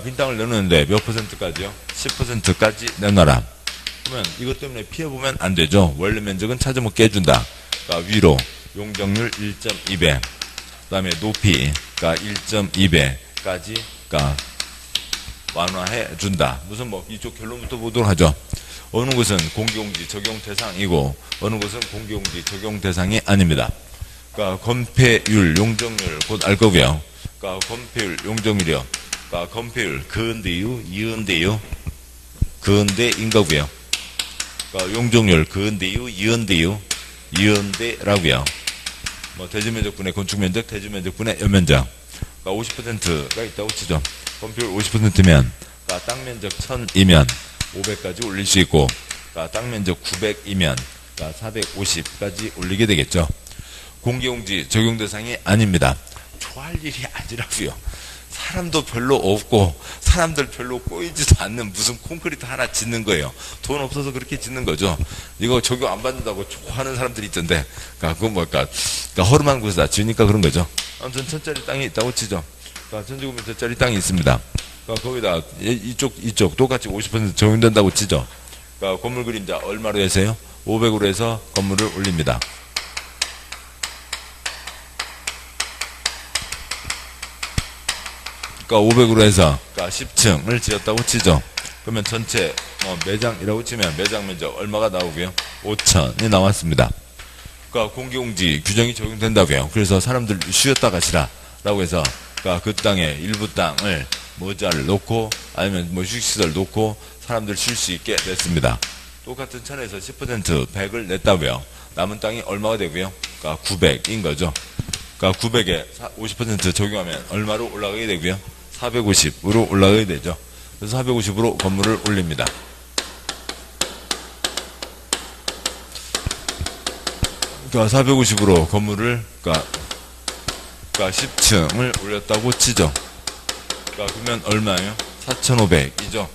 A: 빈 땅을 내놓는데 몇 %까지요? 10%까지 내놔라. 그러면 이것 때문에 피해보면 안 되죠. 원래 면적은 찾아먹게 해준다. 위로 용적률 1.2배, 그 다음에 높이 1.2배까지 완화해 준다. 무슨 이쪽 결론부터 보도록 하죠. 어느 곳은 공개공지 적용 대상이고 어느 곳은 공개공지 적용 대상이 아닙니다. 건폐율, 용적률 곧 알 거고요. 건폐율, 용적률이요. 건폐율 근대유, 이은대유, 근대인 거고요. 용적률 근대유, 이은대유, 이은대라고요. 대지면적분의 건축면적, 대지면적분의 연면적. 50%가 있다고 치죠. 건폐율 50%면 땅면적 1000이면 500까지 올릴 수 있고, 땅면적 900이면 450까지 올리게 되겠죠. 공개공지 적용 대상이 아닙니다. 좋아할 일이 아니라고요. 사람도 별로 없고 사람들 별로 꼬이지도 않는 무슨 콘크리트 하나 짓는 거예요. 돈 없어서 그렇게 짓는 거죠. 이거 적용 안 받는다고 좋아하는 사람들이 있던데, 그건 허름한 곳에다 지으니까 그런 거죠. 아무튼 1000짜리 땅이 있다고 치죠. 1000제곱미터짜리 땅이 있습니다. 거기다 이쪽 똑같이 50% 적용된다고 치죠. 건물 그림자 얼마로 해서요? 500으로 해서 건물을 올립니다. 500으로 해서 10층을 지었다고 치죠. 그러면 전체 매장이라고 치면 매장 면적 얼마가 나오고요? 5,000이 나왔습니다. 공개공지 규정이 적용된다고요. 그래서 사람들 쉬었다 가시라 라고 해서 그 땅에 일부 땅을 모자를 놓고 아니면 휴식시설 놓고 사람들 쉴 수 있게 냈습니다. 똑같은 천에서 10% 100을 냈다고요. 남은 땅이 얼마가 되고요? 900인 거죠. 900에 50% 적용하면 얼마로 올라가게 되고요? 450으로 올라가게 되죠. 그래서 450으로 건물을 올립니다. 그러니까 450으로 건물을 10층을 올렸다고 치죠. 그러면 얼마예요? 4,500이죠.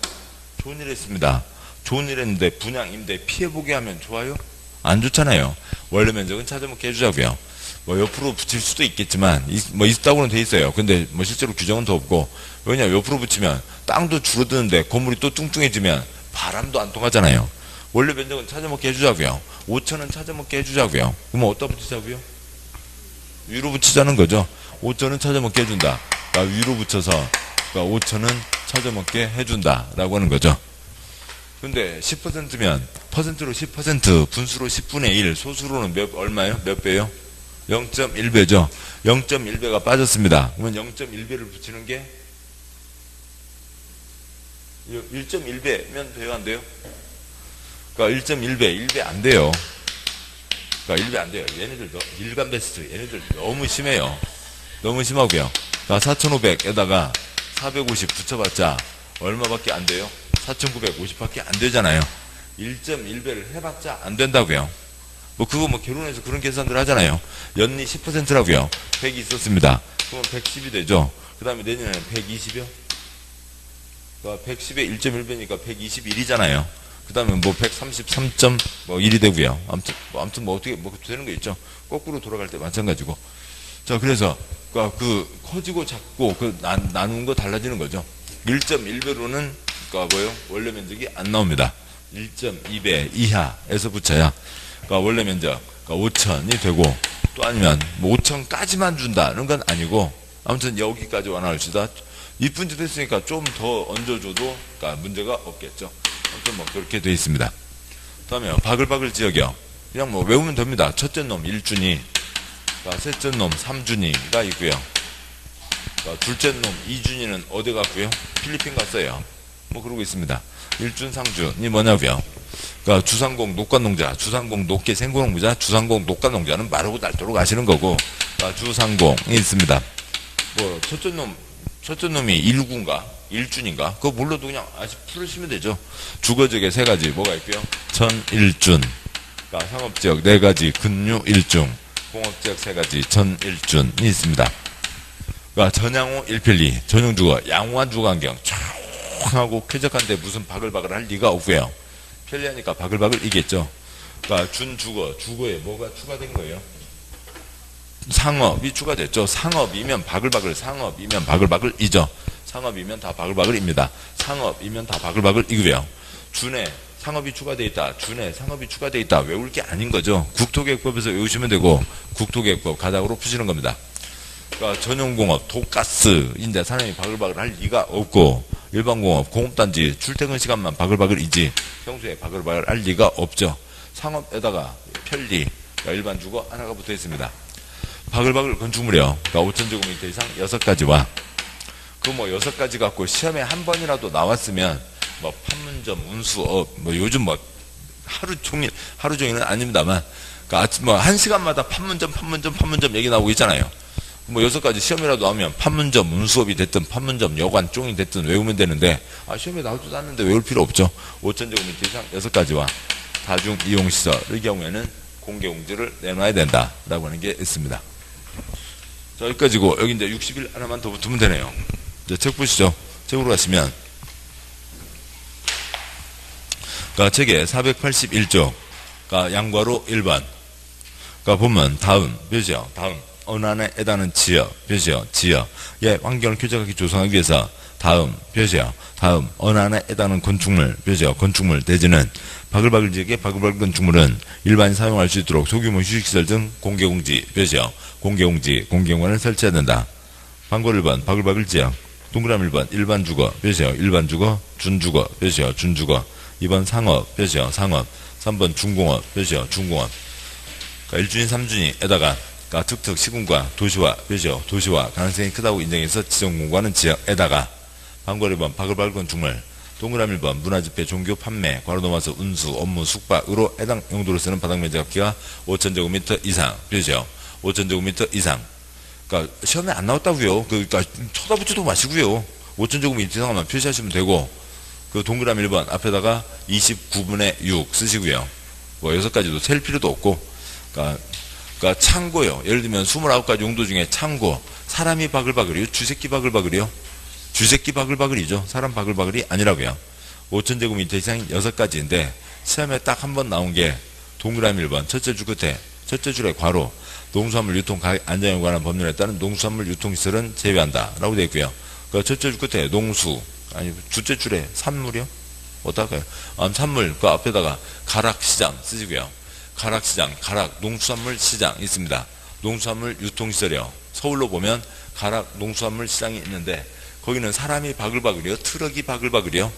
A: 좋은 일 했습니다. 좋은 일 했는데 분양 임대 피해보게 하면 좋아요? 안 좋잖아요. 원래 면적은 찾아먹게 해주자고요. 옆으로 붙일 수도 있겠지만 있다고는 돼 있어요. 근데 실제로 규정은 더 없고, 왜냐 옆으로 붙이면 땅도 줄어드는데 건물이 또 뚱뚱해지면 바람도 안 통하잖아요. 원래 면적은 찾아먹게 해주자고요. 5,000은 찾아먹게 해주자고요. 그러면 어디다 붙이자고요? 위로 붙이자는 거죠. 5,000은 찾아먹게 해준다. 위로 붙여서 5,000은 찾아먹게 해준다 라고 하는 거죠. 근데 10%면 퍼센트로 10%, 분수로 10분의 1, 소수로는 얼마예요? 몇 배요? 0.1배죠. 0.1배가 빠졌습니다. 그러면 0.1배를 붙이는 게 1.1배면 돼요, 안 돼요? 1.1배, 1배 안 돼요. 1배 안 돼요. 얘네들 일간 베스트, 얘네들 너무 심해요. 너무 심하고요. 4,500에다가 450 붙여봤자 얼마밖에 안 돼요? 4,950밖에 안 되잖아요. 1.1배를 해봤자 안 된다고요. 그거 결혼해서 그런 계산들 하잖아요. 연리 10%라고요. 100이 있었습니다. 그러면 110이 되죠. 그 다음에 내년에는 120이요? 110에 1.1배니까 121이잖아요. 그 다음에 133.1이 되고요. 아무튼 어떻게 되는 거 있죠. 거꾸로 돌아갈 때 마찬가지고. 자, 그래서 그 커지고 작고 그 나누는 거 달라지는 거죠. 1.1배로는 뭐예요? 원래 면적이 안 나옵니다. 1.2배 이하에서 붙여야 원래 면적 5천이 되고, 또 아니면 뭐 5천까지만 준다는 건 아니고, 아무튼 여기까지 완화합시다. 이쁜 짓 했으니까 좀 더 얹어줘도 문제가 없겠죠. 아무튼 뭐 그렇게 돼 있습니다. 다음에 바글바글 지역이요. 그냥 뭐 외우면 됩니다. 첫째 놈 1준이, 셋째 놈 3준이가 있고요. 둘째 놈 2준이는 어디 갔고요? 필리핀 갔어요. 뭐 그러고 있습니다. 1준 상준이 뭐냐고요? 주상공 녹과농자, 주상공 녹계 생고농부자, 주상공 녹과농자는 마르고 닳도록 아시는 거고, 주상공이 있습니다. 뭐 첫째 놈이 1구인가 1준인가 그거 몰라도 그냥 아직 풀으시면 되죠. 주거지역에 세 가지 뭐가 있고요. 전일준, 상업지역 네 가지 근류 1중, 공업지역 세 가지 전일준이 있습니다. 전양호 1필리, 전용주거 양호한 주거환경 조용하고 쾌적한데 무슨 바글바글 할 리가 없고요. 편리하니까 바글바글이겠죠. 준주거, 주거에 뭐가 추가된 거예요? 상업이 추가됐죠. 상업이면 바글바글, 상업이면 바글바글이죠. 상업이면 다 바글바글입니다. 상업이면 다 바글바글이고요. 준에 상업이 추가되어 있다, 준에 상업이 추가되어 있다, 외울 게 아닌 거죠. 국토계획법에서 외우시면 되고, 국토계획법 가닥으로 푸시는 겁니다. 전용공업, 도가스인데 사람이 바글바글 할 리가 없고, 일반공업, 공업단지 출퇴근 시간만 바글바글이지 평소에 바글바글 할 리가 없죠. 상업에다가 편리, 일반주거 하나가 붙어 있습니다. 바글바글 건축물이요. 5,000제곱미터 이상 6가지와, 그 뭐 6가지 갖고 시험에 한 번이라도 나왔으면, 뭐 판문점, 운수업, 뭐 요즘 뭐 하루 종일은 아닙니다만, 아침 뭐 1시간마다 판문점 얘기 나오고 있잖아요. 뭐 6가지 시험이라도 나오면 판문점, 운수업이 됐든 판문점, 여관, 쫑이 됐든 외우면 되는데, 시험에 나오지도 않는데 외울 필요 없죠. 5,000제곱미터 이상 6가지와 다중이용시설의 경우에는 공개공지를 내놔야 된다라고 하는 게 있습니다. 자, 여기까지고, 여기 이제 60일 하나만 더 붙으면 되네요. 이제 책 보시죠. 책으로 가시면, 책의 481조, 양괄호 1번. 보면, 다음, 표시요. 다음, 어느 안에 해당하는 지역, 표시요. 지역. 예, 환경을 쾌적하게 조성하기 위해서, 다음, 표시요. 다음, 어느 안에 해당하는 건축물, 표시요. 건축물 대지는, 바글바글 지역의 바글바글 건축물은 일반인 사용할 수 있도록 소규모 휴식시설 등 공개공지, 표시요. 공개공간을 설치해야 된다. 방고 1번, 바글바글 지역. 동그라미 1번, 일반주거, 표시요. 일반주거, 준주거, 표시요. 준주거. 2번 상업, 표시요. 상업. 3번 중공업, 표시요. 중공업. 1준이 3준이에다가 특특 시군과 도시화, 표시요. 도시화 가능성이 크다고 인정해서 지정공간은 지역에다가 방고 1번, 바글바글 건축물. 동그라미 1번, 문화집회, 종교, 판매, 괄호 넘어서 운수, 업무, 숙박으로 해당 용도로 쓰는 바닥면적 합계가 5,000제곱미터 이상, 표시요. 5,000제곱미터 이상. 시험에 안 나왔다고요. 쳐다보지도 마시고요. 5,000제곱미터 이상만 표시하시면 되고, 동그라미 1번 앞에다가 29분의 6 쓰시고요. 뭐 6가지도 셀 필요도 없고, 창고요. 예를 들면 29가지 용도 중에 창고, 사람이 바글바글이요? 쥐새끼 바글바글이요? 쥐새끼 바글바글이죠. 사람 바글바글이 아니라고요. 5,000제곱미터 이상 6가지인데 시험에 딱 한 번 나온 게 동그라미 1번 첫째 줄 끝에 첫째 줄에 괄호 농수산물 유통 가격 안정에 관한 법률에 따른 농수산물 유통시설은 제외한다 라고 되어 있고요. 첫째 줄 끝에 농수, 아니 둘째 줄에 산물이요? 어떨까요? 산물 그 앞에다가 가락시장 쓰시고요. 가락시장, 가락 농수산물 시장 있습니다. 농수산물 유통시설이요. 서울로 보면 가락 농수산물 시장이 있는데 거기는 사람이 바글바글이요? 트럭이 바글바글이요?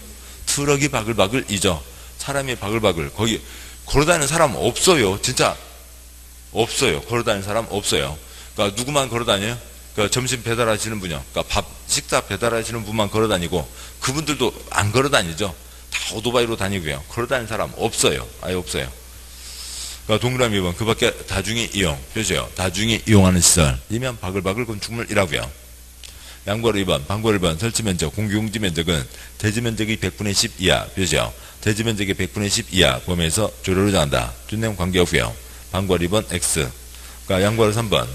A: 트럭이 바글바글이죠. 사람이 바글바글. 거기 걸어다니는 사람 없어요. 진짜 없어요. 걸어다니는 사람 없어요. 누구만 걸어다녀요? 점심 배달하시는 분이요. 식사 배달하시는 분만 걸어다니고 그분들도 안 걸어다니죠. 다 오토바이로 다니고요. 걸어다니는 사람 없어요. 아예 없어요. 동그라미 2번 그 밖에 다중이 이용 표시요. 다중이 이용하는 시설이면 바글바글 건축물이라고요. 양괄호 2번, 방괄호 1번 설치면적, 공개공지 면적은 대지면적이 100분의 10 이하, 표시요. 대지면적이 100분의 10 이하 범위에서 조례로 정한다. 준내용 관계없고요. 방괄호 2번 X. 양괄호 3번,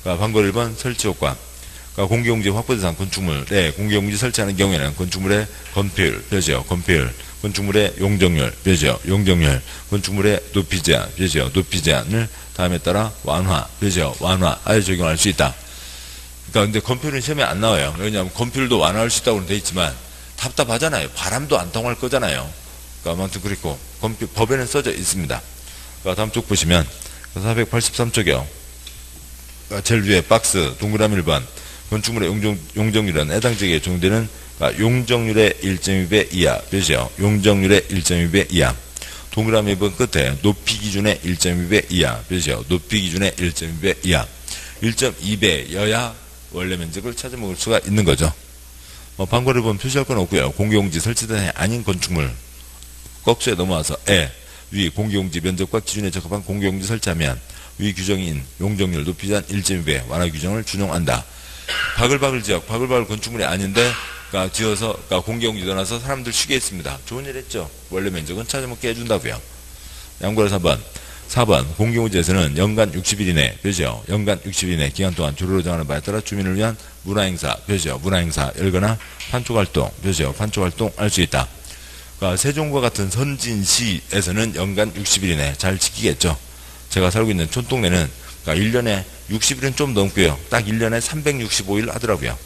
A: 방괄호 1번 설치효과. 공개공지 확보대상 건축물에 공개공지 설치하는 경우에는 건축물의 건폐율, 표시요. 건폐율. 건축물의 용적률, 표시요. 용적률. 건축물의 높이 제한, 표시요. 높이 제한을 다음에 따라 완화, 표시요. 완화하여 적용할 수 있다. 그러니까 근데 건폐율은 시험에 안 나와요. 왜냐하면 건폐율도 완화할 수 있다고 돼 있지만 답답하잖아요. 바람도 안 통할 거잖아요. 그러니까 아무튼 그렇고 법에는 써져 있습니다. 그러니까 다음 쪽 보시면 483쪽이요. 그러니까 제일 위에 박스 동그라미 1번 건축물의 용적률은 해당 지역에 적용되는 용적률의 1.2배 이하 표시요. 용적률의 1.2배 이하. 동그라미 2번 끝에 높이 기준의 1.2배 이하 표시요. 높이 기준의 1.2배 이하. 1.2배여야 원래 면적을 찾아먹을 수가 있는 거죠. 방과를 보면 표시할 건 없고요. 공개용지 설치된 해 아닌 건축물 꺽수에 넘어와서 위 공개용지 면적과 기준에 적합한 공개용지 설치하면 위 규정인 용적률 높이 제한 1.2배 완화 규정을 준용한다. 바글바글 지역, 바글바글 건축물이 아닌데 그러니까 지어서 그러니까 공개용지 넣어놔서 사람들 쉬게 했습니다. 좋은 일 했죠. 원래 면적은 찾아먹게 해준다고요. 양보를 4번 공개용지에서는 연간 60일 이내 표시요. 연간 60일 이내 기간 동안 주로로 정하는 바에 따라 주민을 위한 문화행사 표시요. 문화행사 열거나 판촉활동 표시요. 판촉활동 할 수 있다. 그러니까 세종과 같은 선진시에서는 연간 60일 이내 잘 지키겠죠. 제가 살고 있는 촌동네는 그러니까 1년에 60일은 좀 넘고요. 딱 1년에 365일 하더라고요.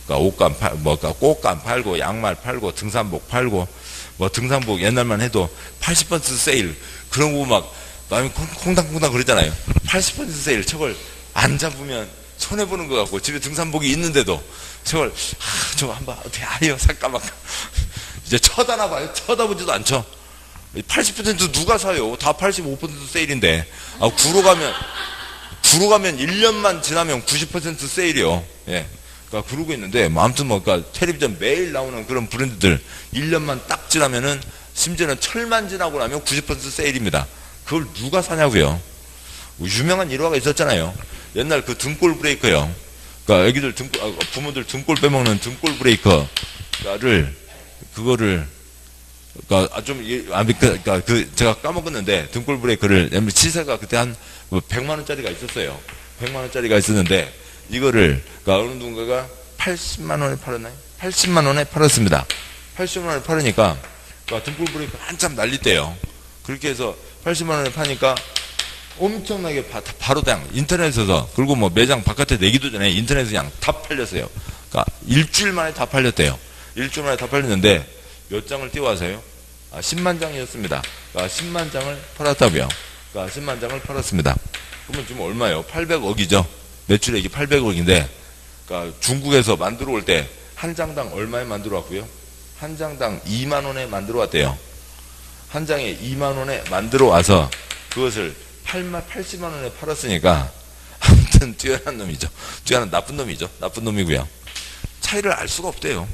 A: 그러니까 옷감 그러니까 꽃감 팔고 양말 팔고 등산복 팔고 등산복 옛날만 해도 80% 세일 그런 거 막 마음이 콩당콩당 그러잖아요. 80% 세일 저걸 안 잡으면 손해보는 것 같고 집에 등산복이 있는데도 저걸 저거 한번 어떻게 아요 살까 말까 이제 쳐다나 봐요. 쳐다보지도 않죠. 80% 누가 사요? 다 85% 세일인데 구로 가면 1년만 지나면 90% 세일이요. 예. 그러니까 그러고 있는데 아무튼 그러니까 텔레비전 매일 나오는 그런 브랜드들 1년만 딱 지나면은 심지어는 철만 지나고 나면 90% 세일입니다. 그걸 누가 사냐고요. 유명한 일화가 있었잖아요. 옛날 그 등골 브레이커요. 그러니까 애기들 부모들 등골 빼먹는 등골 브레이커를 그거를 그러니까 그러니까 제가 까먹었는데 등골 브레이커를 시세가 그때 한 100만 원짜리가 있었어요. 100만 원짜리가 있었는데 이거를 그러니까 어느 누군가가 80만 원에 팔았나요? 80만 원에 팔았습니다. 80만 원에 팔으니까 그러니까 등골 브레이커 한참 난리대요. 그렇게 해서 80만 원에 파니까 엄청나게 바로 그냥 인터넷에서 그리고 매장 바깥에 내기도 전에 인터넷에서 그냥 다 팔렸어요. 그러니까 일주일 만에 다 팔렸대요. 일주일 만에 다 팔렸는데 몇 장을 띄워와서요? 10만 장이었습니다. 그러니까 10만 장을 팔았다고요. 그러니까 10만 장을 팔았습니다. 그러면 지금 얼마예요? 800억이죠. 매출액이 800억인데 그러니까 중국에서 만들어 올 때 한 장당 얼마에 만들어 왔고요? 한 장당 2만 원에 만들어 왔대요. 한 장에 2만 원에 만들어 와서 그것을 80만 원에 팔았으니까 아무튼 뛰어난 놈이죠. 뛰어난 나쁜 놈이죠. 나쁜 놈이고요. 차이를 알 수가 없대요.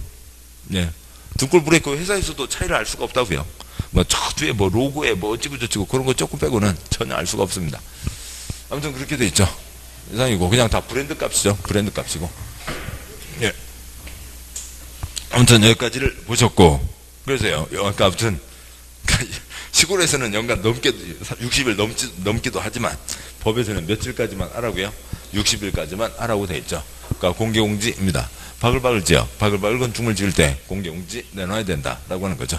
A: 네. 등골 브레이커 회사에서도 차이를 알 수가 없다고요. 저 뒤에 로고에 어찌고 저찌고 그런 거 조금 빼고는 전혀 알 수가 없습니다. 아무튼 그렇게 돼 있죠. 이상이고 그냥 다 브랜드 값이죠. 브랜드 값이고. 예. 아무튼 여기까지를 보셨고 그래서요. 그러니까 아무튼 시골에서는 연간 60일 넘기도 하지만 법에서는 며칠까지만 하라고요? 60일까지만 하라고 돼 있죠. 그러니까 공개공지입니다. 바글바글 지역, 바글바글 건축물 지을 때 공개공지 내놔야 된다라고 하는 거죠.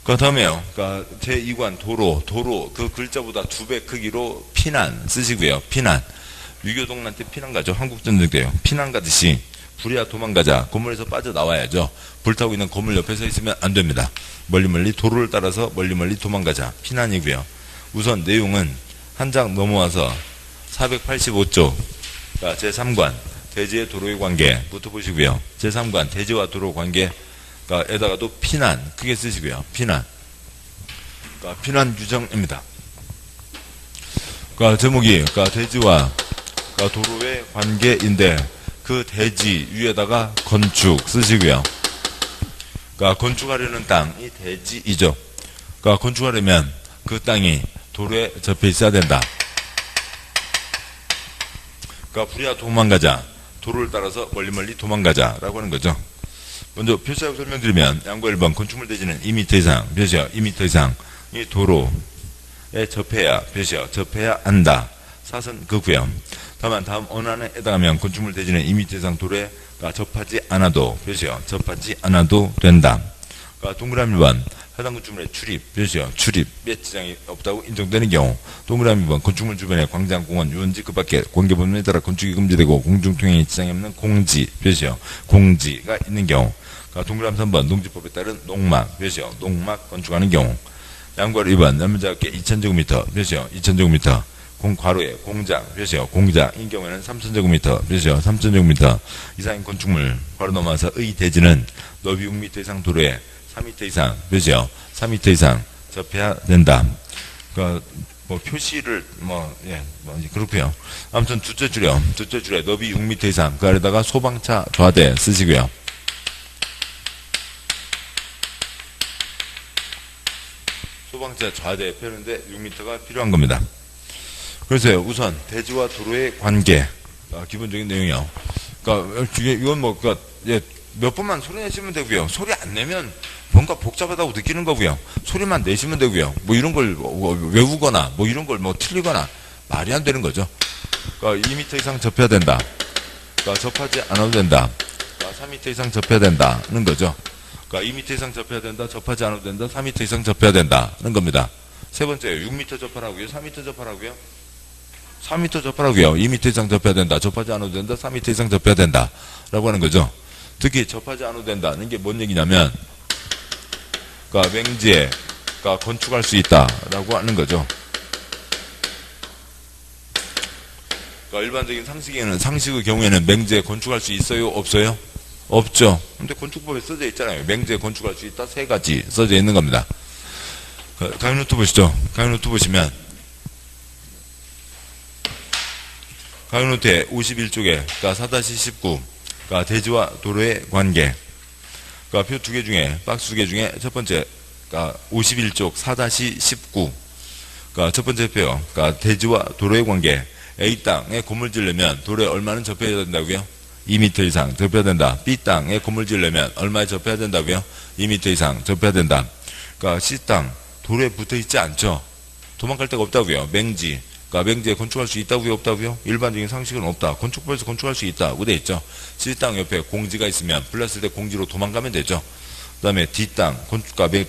A: 그 다음에요. 그러니까 제2관 도로 그 글자보다 2배 크기로 피난 쓰시고요. 피난. 위교동란 때 피난 가죠. 한국전쟁 때요. 피난 가듯이 불이야 도망가자. 건물에서 빠져나와야죠. 불타고 있는 건물 옆에 서 있으면 안 됩니다. 멀리 도로를 따라서 멀리 도망가자. 피난이고요. 우선 내용은 한 장 넘어와서 485쪽 그러니까 제3관 대지의 도로의 관계부터 보시고요. 제3관 대지와 도로 관계가 에다가도 피난 크게 쓰시고요. 피난 그러니까 피난 규정입니다. 그러니까 제목이 그러니까 대지와 그러니까 도로의 관계인데 그 대지 위에다가 건축 쓰시고요. 그러니까 건축하려는 땅이 대지이죠. 그러니까 건축하려면 그 땅이 도로에 접해 있어야 된다. 그러니까 불이야 도망가자. 도로를 따라서 멀리 도망가자라고 하는 거죠. 먼저 표시하고 설명드리면 양보 1번 건축물 대지는 2m 이상 표시요. 2m 이상 이 도로에 접해야 표시요. 접해야 한다. 사선 그고요. 다만 다음 언안에 해당하면 건축물 대지는 2m 이상 도로에 접하지 않아도 표시요. 접하지 않아도 된다. 그러니까 동그라미 1번 해당 건축물의 출입, 표시요. 출입에 지장이 없다고 인정되는 경우. 동그라미 2번 건축물 주변에 광장, 공원, 유원지 그 밖에 공개법률에 따라 건축이 금지되고 공중통행에 지장이 없는 공지, 표시요. 공지가 있는 경우. 동그라미 3번 농지법에 따른 농막, 표시요. 농막 건축하는 경우. 양괄호 2번 남자학계 2000제곱미터, 표시요. 2000제곱미터. 괄호에 공장, 표시요. 공장인 경우에는 3000제곱미터, 표시요. 3000제곱미터 이상인 건축물, 괄호 넘어서의 대지는 너비 6m 이상 도로에 3m 이상, 표시요. 3m 이상 접해야 된다. 그러니까 뭐 표시를 그렇고요. 아무튼 두째 줄에 너비 6m 이상, 그 아래다가 소방차 좌대 쓰시고요. 소방차 좌대 펴는데 6m가 필요한 겁니다. 그래서 우선 대지와 도로의 관계, 기본적인 내용이요. 그러니까 이건 뭐 몇 번만 소리 내시면 되고요. 소리 안 내면 뭔가 복잡하다고 느끼는 거고요. 소리만 내시면 되고요. 뭐 이런 걸 외우거나 뭐 이런 걸 틀리거나 말이 안 되는 거죠. 그러니까 2m 이상 접해야 된다. 그러니까 접하지 않아도 된다. 그러니까 3m 이상 접해야 된다는 거죠. 그러니까 2m 이상 접해야 된다. 접하지 않아도 된다. 3m 이상 접해야 된다는 겁니다. 세 번째 6m 접하라고요. 4m 접하라고요. 4m 접하라고요. 2m 이상 접해야 된다. 접하지 않아도 된다. 4m 이상 접해야 된다. 라고 하는 거죠. 특히 접하지 않아도 된다는 게 뭔 얘기냐면, 그러니까 맹지에 건축할 수 있다라고 하는 거죠. 그러니까 일반적인 상식의 경우에는 맹지에 건축할 수 있어요? 없어요? 없죠. 근데 건축법에 써져 있잖아요. 맹지에 건축할 수 있다. 세 가지 써져 있는 겁니다. 강의노트 보시죠. 강의노트 보시면 강의노트에 51쪽에 4-19 대지와 도로의 관계. 표 2개 중에 박스 2개 중에 첫 번째 51쪽 4-19 첫 번째 표요. 대지와 도로의 관계. A 땅에 건물 지으려면 도로에 얼마는 접해야 된다고요? 2m 이상 접해야 된다. B 땅에 건물 지으려면 얼마에 접해야 된다고요? 2m 이상 접해야 된다. C 땅 도로에 붙어 있지 않죠. 도망갈 데가 없다고요. 맹지. 맹지에 건축할 수 있다고요? 없다고요? 일반적인 상식은 없다. 건축법에서 건축할 수 있다고 돼 있죠. C 땅 옆에 공지가 있으면 불났을 때 공지로 도망가면 되죠. 그 다음에 D 땅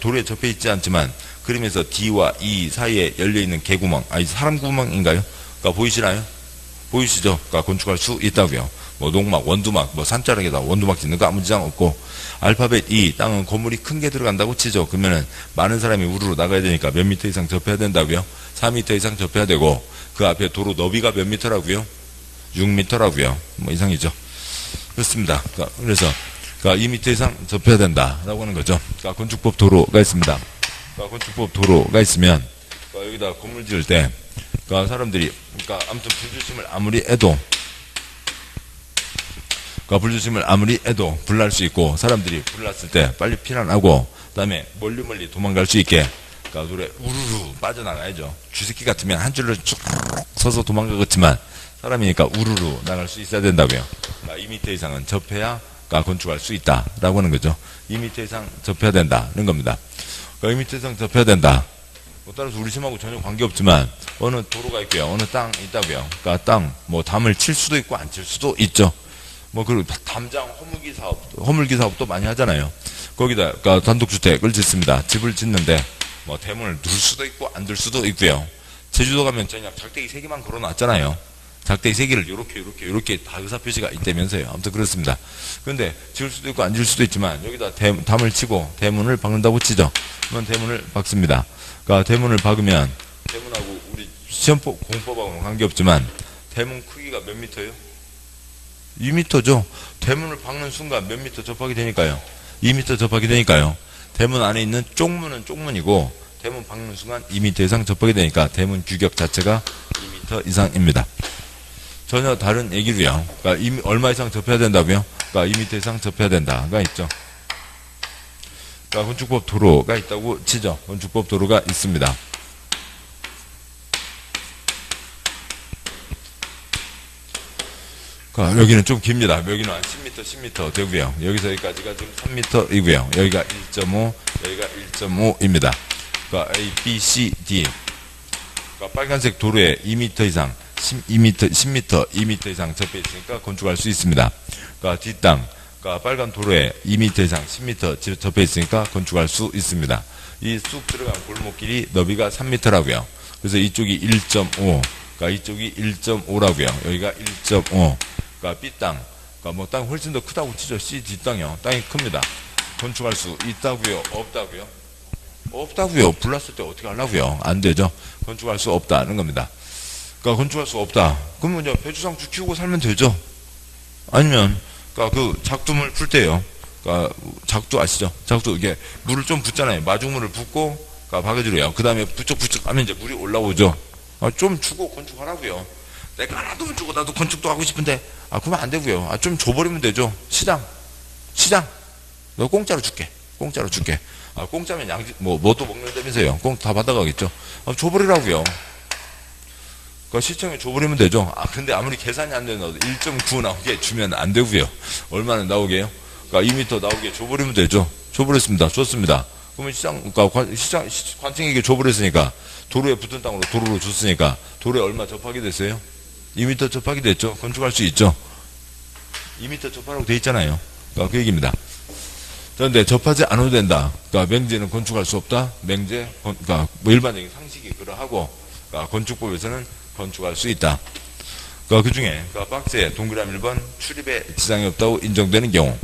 A: 도로에 접해 있지 않지만 그림에서 D와 E 사이에 열려있는 개구멍, 사람 구멍인가요? 보이시나요? 보이시죠? 건축할 수 있다고요. 뭐 농막, 원두막, 뭐 산자락에다 원두막 짓는 거 아무 지장 없고. 알파벳 E 땅은 건물이 큰 게 들어간다고 치죠. 그러면은 많은 사람이 우르르 나가야 되니까 몇 미터 이상 접해야 된다고요? 4m 이상 접해야 되고, 그 앞에 도로 너비가 몇 미터라고요? 6m라고요. 뭐 이상이죠. 그렇습니다. 그래서 2m 이상 접해야 된다라고 하는 거죠. 건축법 도로가 있습니다. 건축법 도로가 있으면 여기다 건물 지을 때 사람들이 아무튼 불조심을 아무리 해도 불날 수 있고, 사람들이 불났을 때 빨리 피난하고, 그 다음에 멀리 도망갈 수 있게 노래 우르르 빠져나가야죠. 쥐새끼 같으면 한 줄로 쭉 서서 도망가겠지만 사람이니까 우르르 나갈 수 있어야 된다고요. 2m 이상은 접해야 건축할 수 있다라고 하는 거죠. 2m 이상 접해야 된다는 겁니다. 2m 이상 접해야 된다. 따라서 우리 심하고 전혀 관계없지만 어느 도로가 있고요. 어느 땅이 있다고요. 땅 담을 칠 수도 있고 안 칠 수도 있죠. 그리고 담장 허물기 사업도 많이 하잖아요. 거기다 단독주택을 짓습니다. 집을 짓는데 대문을 둘 수도 있고 안 둘 수도 있고요. 제주도 가면 그냥 작대기 3개만 걸어놨잖아요. 작대기 3개를 요렇게 다 의사표시가 있다면서요. 아무튼 그렇습니다. 그런데 지을 수도 있고 안 지을 수도 있지만 여기다 담을 치고 대문을 박는다고 치죠. 그러면 대문을 박습니다. 대문을 박으면 대문하고 우리 시험법 공법하고는 관계없지만 대문 크기가 몇 미터예요? 2m죠. 대문을 박는 순간 몇 미터 접하게 되니까요. 2m 접하게 되니까요. 대문 안에 있는 쪽문은 쪽문이고 대문 박는 순간 2m 이상 접하게 되니까 대문 규격 자체가 2m 이상입니다. 전혀 다른 얘기로요. 얼마 이상 접해야 된다고요? 2m 이상 접해야 된다가 있죠. 건축법 도로가 있다고 치죠. 건축법 도로가 있습니다. 여기는 좀 깁니다. 여기는 한 10m 되고요. 여기서 여기까지가 지금 3m이고요. 여기가 1.5, 여기가 1.5입니다. A, B, C, D. 빨간색 도로에 2m 이상, 10m, 2m 이상 접해 있으니까 건축할 수 있습니다. 뒷땅, 그러니까 빨간 도로에 2m 이상 10m 접해 있으니까 건축할 수 있습니다. 이 쑥 들어간 골목길이 너비가 3m라고요. 그래서 이쪽이 1.5, 그러니까 이쪽이 1.5라고요. 여기가 1.5. 그러니까 B땅, 그러니까 뭐 땅이 훨씬 더 크다고 치죠. C, D땅이요. 땅이 큽니다. 건축할 수 있다고요? 없다고요? 없다고요. 불났을 때 어떻게 하려고요? 안 되죠. 건축할 수 없다는 겁니다. 그러니까 건축할 수 없다. 그러면 이제 배추상추 키우고 살면 되죠. 아니면 그러니까 그 작두물 풀 때요. 그러니까 작두 아시죠? 작두 이게 물을 좀 붓잖아요. 마중물을 붓고 그러니까 바가지로요. 그 다음에 부쩍부쩍 하면 이제 물이 올라오죠. 좀 주고 건축하라고요. 내가 하나도 못 주고 나도 건축도 하고 싶은데 그러면 안 되고요. 좀 줘버리면 되죠. 시장 너 공짜로 줄게. 공짜로 줄게. 공짜면 양지 뭐또 먹는다면서요. 공 다 받아가겠죠. 줘버리라고요. 그러니까 시청에 줘버리면 되죠. 근데 아무리 계산이 안 되는 1.9 나오게 주면 안 되고요. 얼마나 나오게요? 그러니까 2m 나오게 줘버리면 되죠. 줘버렸습니다. 줬습니다. 그러면 그러니까 시장 관청에게 줘버렸으니까 도로에 붙은 땅으로 도로로 줬으니까 도로에 얼마 접하게 됐어요? 2m 접하게 됐죠. 건축할 수 있죠. 2m 접하라고 돼 있잖아요. 그러니까 그 얘기입니다. 그런데 접하지 않아도 된다. 그러니까 맹지는 건축할 수 없다. 맹지, 그러니까 뭐 일반적인 상식이 그러하고, 그러니까 건축법에서는 건축할 수 있다. 그러니까 그 중에 그러니까 박스에 동그라미 1번 출입에 지장이 없다고 인정되는 경우,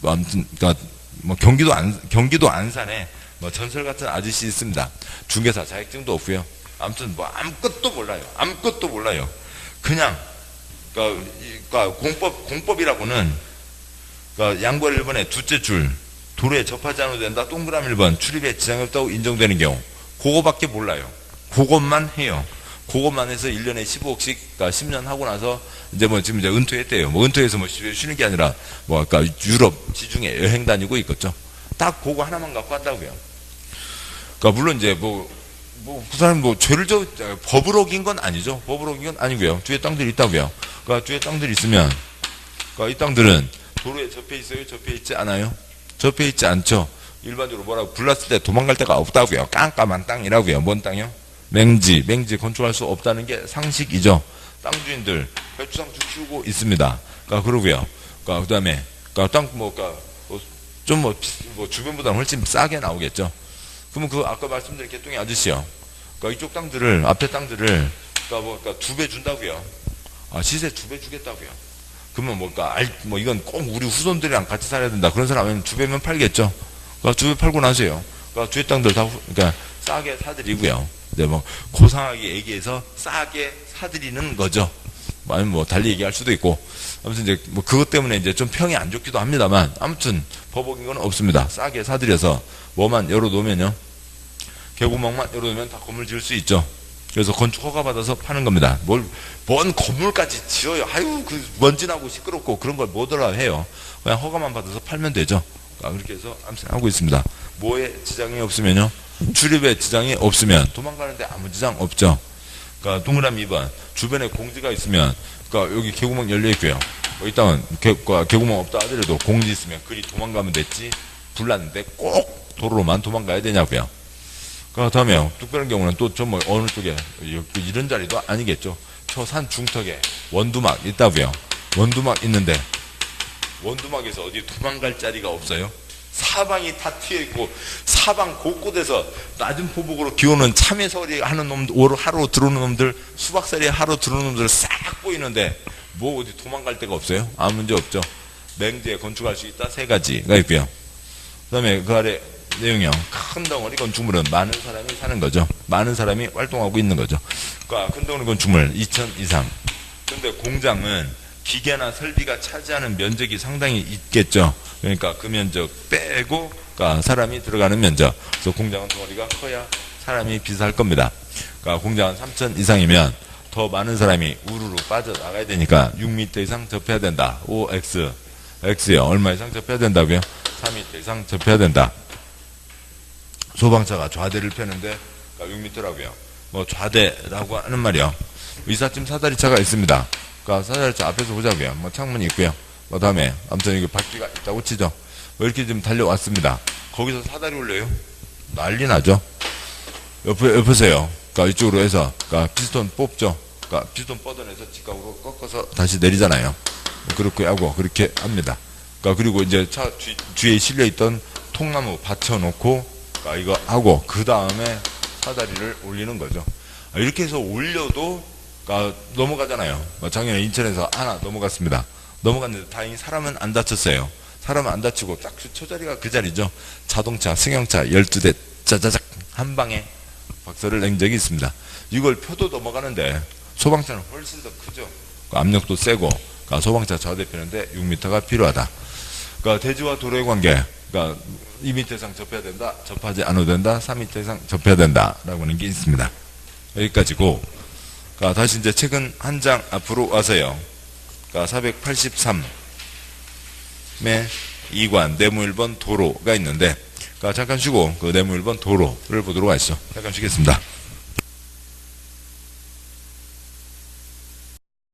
A: 뭐 아무튼 그러니까 뭐 경기도 안산에 뭐 전설 같은 아저씨 있습니다. 중개사 자격증도 없고요. 아무튼 뭐 아무것도 몰라요. 그냥 그러니까 공법이라고는 그러니까 양벌 1번에 둘째 줄 도로에 접하지 않아도 된다. 동그라미 1번 출입에 지장이 없다고 인정되는 경우 그거밖에 몰라요. 그것만 해요. 그것만 해서 1년에 15억씩 그러니까 10년 하고 나서 이제 뭐 지금 이제 은퇴했대요. 뭐 은퇴해서 뭐 쉬는 게 아니라 뭐 그러니까 유럽 지중해 여행 다니고 있겠죠. 딱 그거 하나만 갖고 한다고요. 그러니까 물론 이제 그 사람 뭐 죄를 법을 어긴 건 아니죠. 법을 어긴 건 아니고요. 뒤에 땅들이 있다고요. 그러니까 뒤에 땅들이 있으면 그러니까 이 땅들은 도로에 접해 있어요? 접해 있지 않아요? 접해 있지 않죠. 일반적으로 뭐라고 불났을 때 도망갈 데가 없다고요. 깜깜한 땅이라고요. 뭔 땅이요? 맹지 건축할 수 없다는 게 상식이죠. 땅 주인들 배추상추 키우고 있습니다. 그러니까 그러고요. 그러니까 그다음에 그러니까 땅 좀 주변보다는 훨씬 싸게 나오겠죠. 그러면 그 아까 말씀드린 개똥이 아저씨요. 그러니까 이쪽 땅들을 앞에 땅들을 그러니까 2배 준다고요. 시세 2배 주겠다고요. 그러면 뭐 이건 꼭 우리 후손들이랑 같이 살아야 된다. 그런 사람은 2배면 팔겠죠. 그러니까 2배 팔고 나서요. 그러니까 뒤에 땅들 다 그러니까 싸게 사드리고요. 근데 뭐 고상하게 얘기해서 싸게 사드리는 거죠. 아니면 뭐 달리 얘기할 수도 있고. 아무튼 이제 뭐 그것 때문에 이제 좀 평이 안 좋기도 합니다만 아무튼 법적인 건 없습니다. 싸게 사드려서 뭐만 열어놓으면요. 개구멍만 열어놓으면 다 건물 지을 수 있죠. 그래서 건축 허가 받아서 파는 겁니다. 뭔 건물까지 지어요. 그 먼지 나고 시끄럽고 그런 걸 뭐더라 해요. 그냥 허가만 받아서 팔면 되죠. 그렇게 해서 아무튼 하고 있습니다. 뭐에 지장이 없으면요. 출입에 지장이 없으면 도망가는데 아무 지장 없죠. 그러니까 동그라미 2번 주변에 공지가 있으면 그러니까 여기 개구멍 열려 있고요. 이 땅은 개구멍 없다 하더라도 공지 있으면 그리 도망가면 됐지. 불났는데 꼭 도로로만 도망가야 되냐고요. 그 다음에 특별한 경우는 또 좀 어느 쪽에 이런 자리도 아니겠죠. 저 산 중턱에 원두막 있다고요. 원두막 있는데 원두막에서 어디 도망갈 자리가 없어요. 사방이 다 튀어있고 사방 곳곳에서 낮은 포복으로 기오는 참외서리 하는 놈들 하러 들어오는 놈들 수박살이 하러 들어오는 놈들 싹 보이는데 뭐 어디 도망갈 데가 없어요. 아무 문제 없죠. 맹지에 건축할 수 있다 3가지가 있고요. 그 다음에 그 아래 내용이요. 큰 덩어리 건축물은 많은 사람이 사는 거죠. 많은 사람이 활동하고 있는 거죠. 그러니까 큰 덩어리 건축물 2,000 이상. 근데 공장은 기계나 설비가 차지하는 면적이 상당히 있겠죠. 그러니까 그 면적 빼고 그러니까 사람이 들어가는 면적. 그래서 공장은 덩어리가 커야 사람이 비쌀 겁니다. 그러니까 공장은 3,000 이상이면 더 많은 사람이 우르르 빠져나가야 되니까 6m 이상 접해야 된다. OX. X요. 얼마 이상 접해야 된다고요? 4m 이상 접해야 된다. 소방차가 좌대를 펴는데 6m라고요. 뭐 좌대라고 하는 말이요. 이삿짐 사다리차가 있습니다. 그러니까 사다리차 앞에서 보자고요. 뭐 창문이 있고요. 그 다음에 아무튼 이게 바퀴가 있다고 치죠. 뭐 이렇게 좀 달려왔습니다. 거기서 사다리 올려요. 난리 나죠. 옆에서요. 그러니까 이쪽으로 해서 그러니까 피스톤 뽑죠. 그러니까 피스톤 뻗어내서 직각으로 꺾어서 다시 내리잖아요. 그렇게 하고 그렇게 합니다. 그러니까 그리고 이제 차 뒤에 실려 있던 통나무 받쳐놓고 그러니까 이거 하고 그 다음에 사다리를 올리는 거죠. 이렇게 해서 올려도 그러니까 넘어가잖아요. 작년에 인천에서 하나 넘어갔습니다. 넘어갔는데 다행히 사람은 안 다쳤어요. 사람은 안 다치고 딱 처자리가 그 자리죠. 자동차, 승용차 12대 짜자작 한 방에 박살을 낸 적이 있습니다. 이걸 펴도 넘어가는데 소방차는 훨씬 더 크죠. 압력도 세고 소방차 좌대피는데 6m가 필요하다. 그러니까 대지와 도로의 관계, 그러니까 2m 이상 접해야 된다, 접하지 않아도 된다, 3m 이상 접해야 된다라고 하는 게 있습니다. 여기까지고, 그러니까 다시 이제 책은 한 장 앞으로 와서요. 그러니까 483의 2관 네모 1번 도로가 있는데, 그러니까 잠깐 쉬고 그 네모 1번 도로를 보도록 하시죠. 잠깐 쉬겠습니다.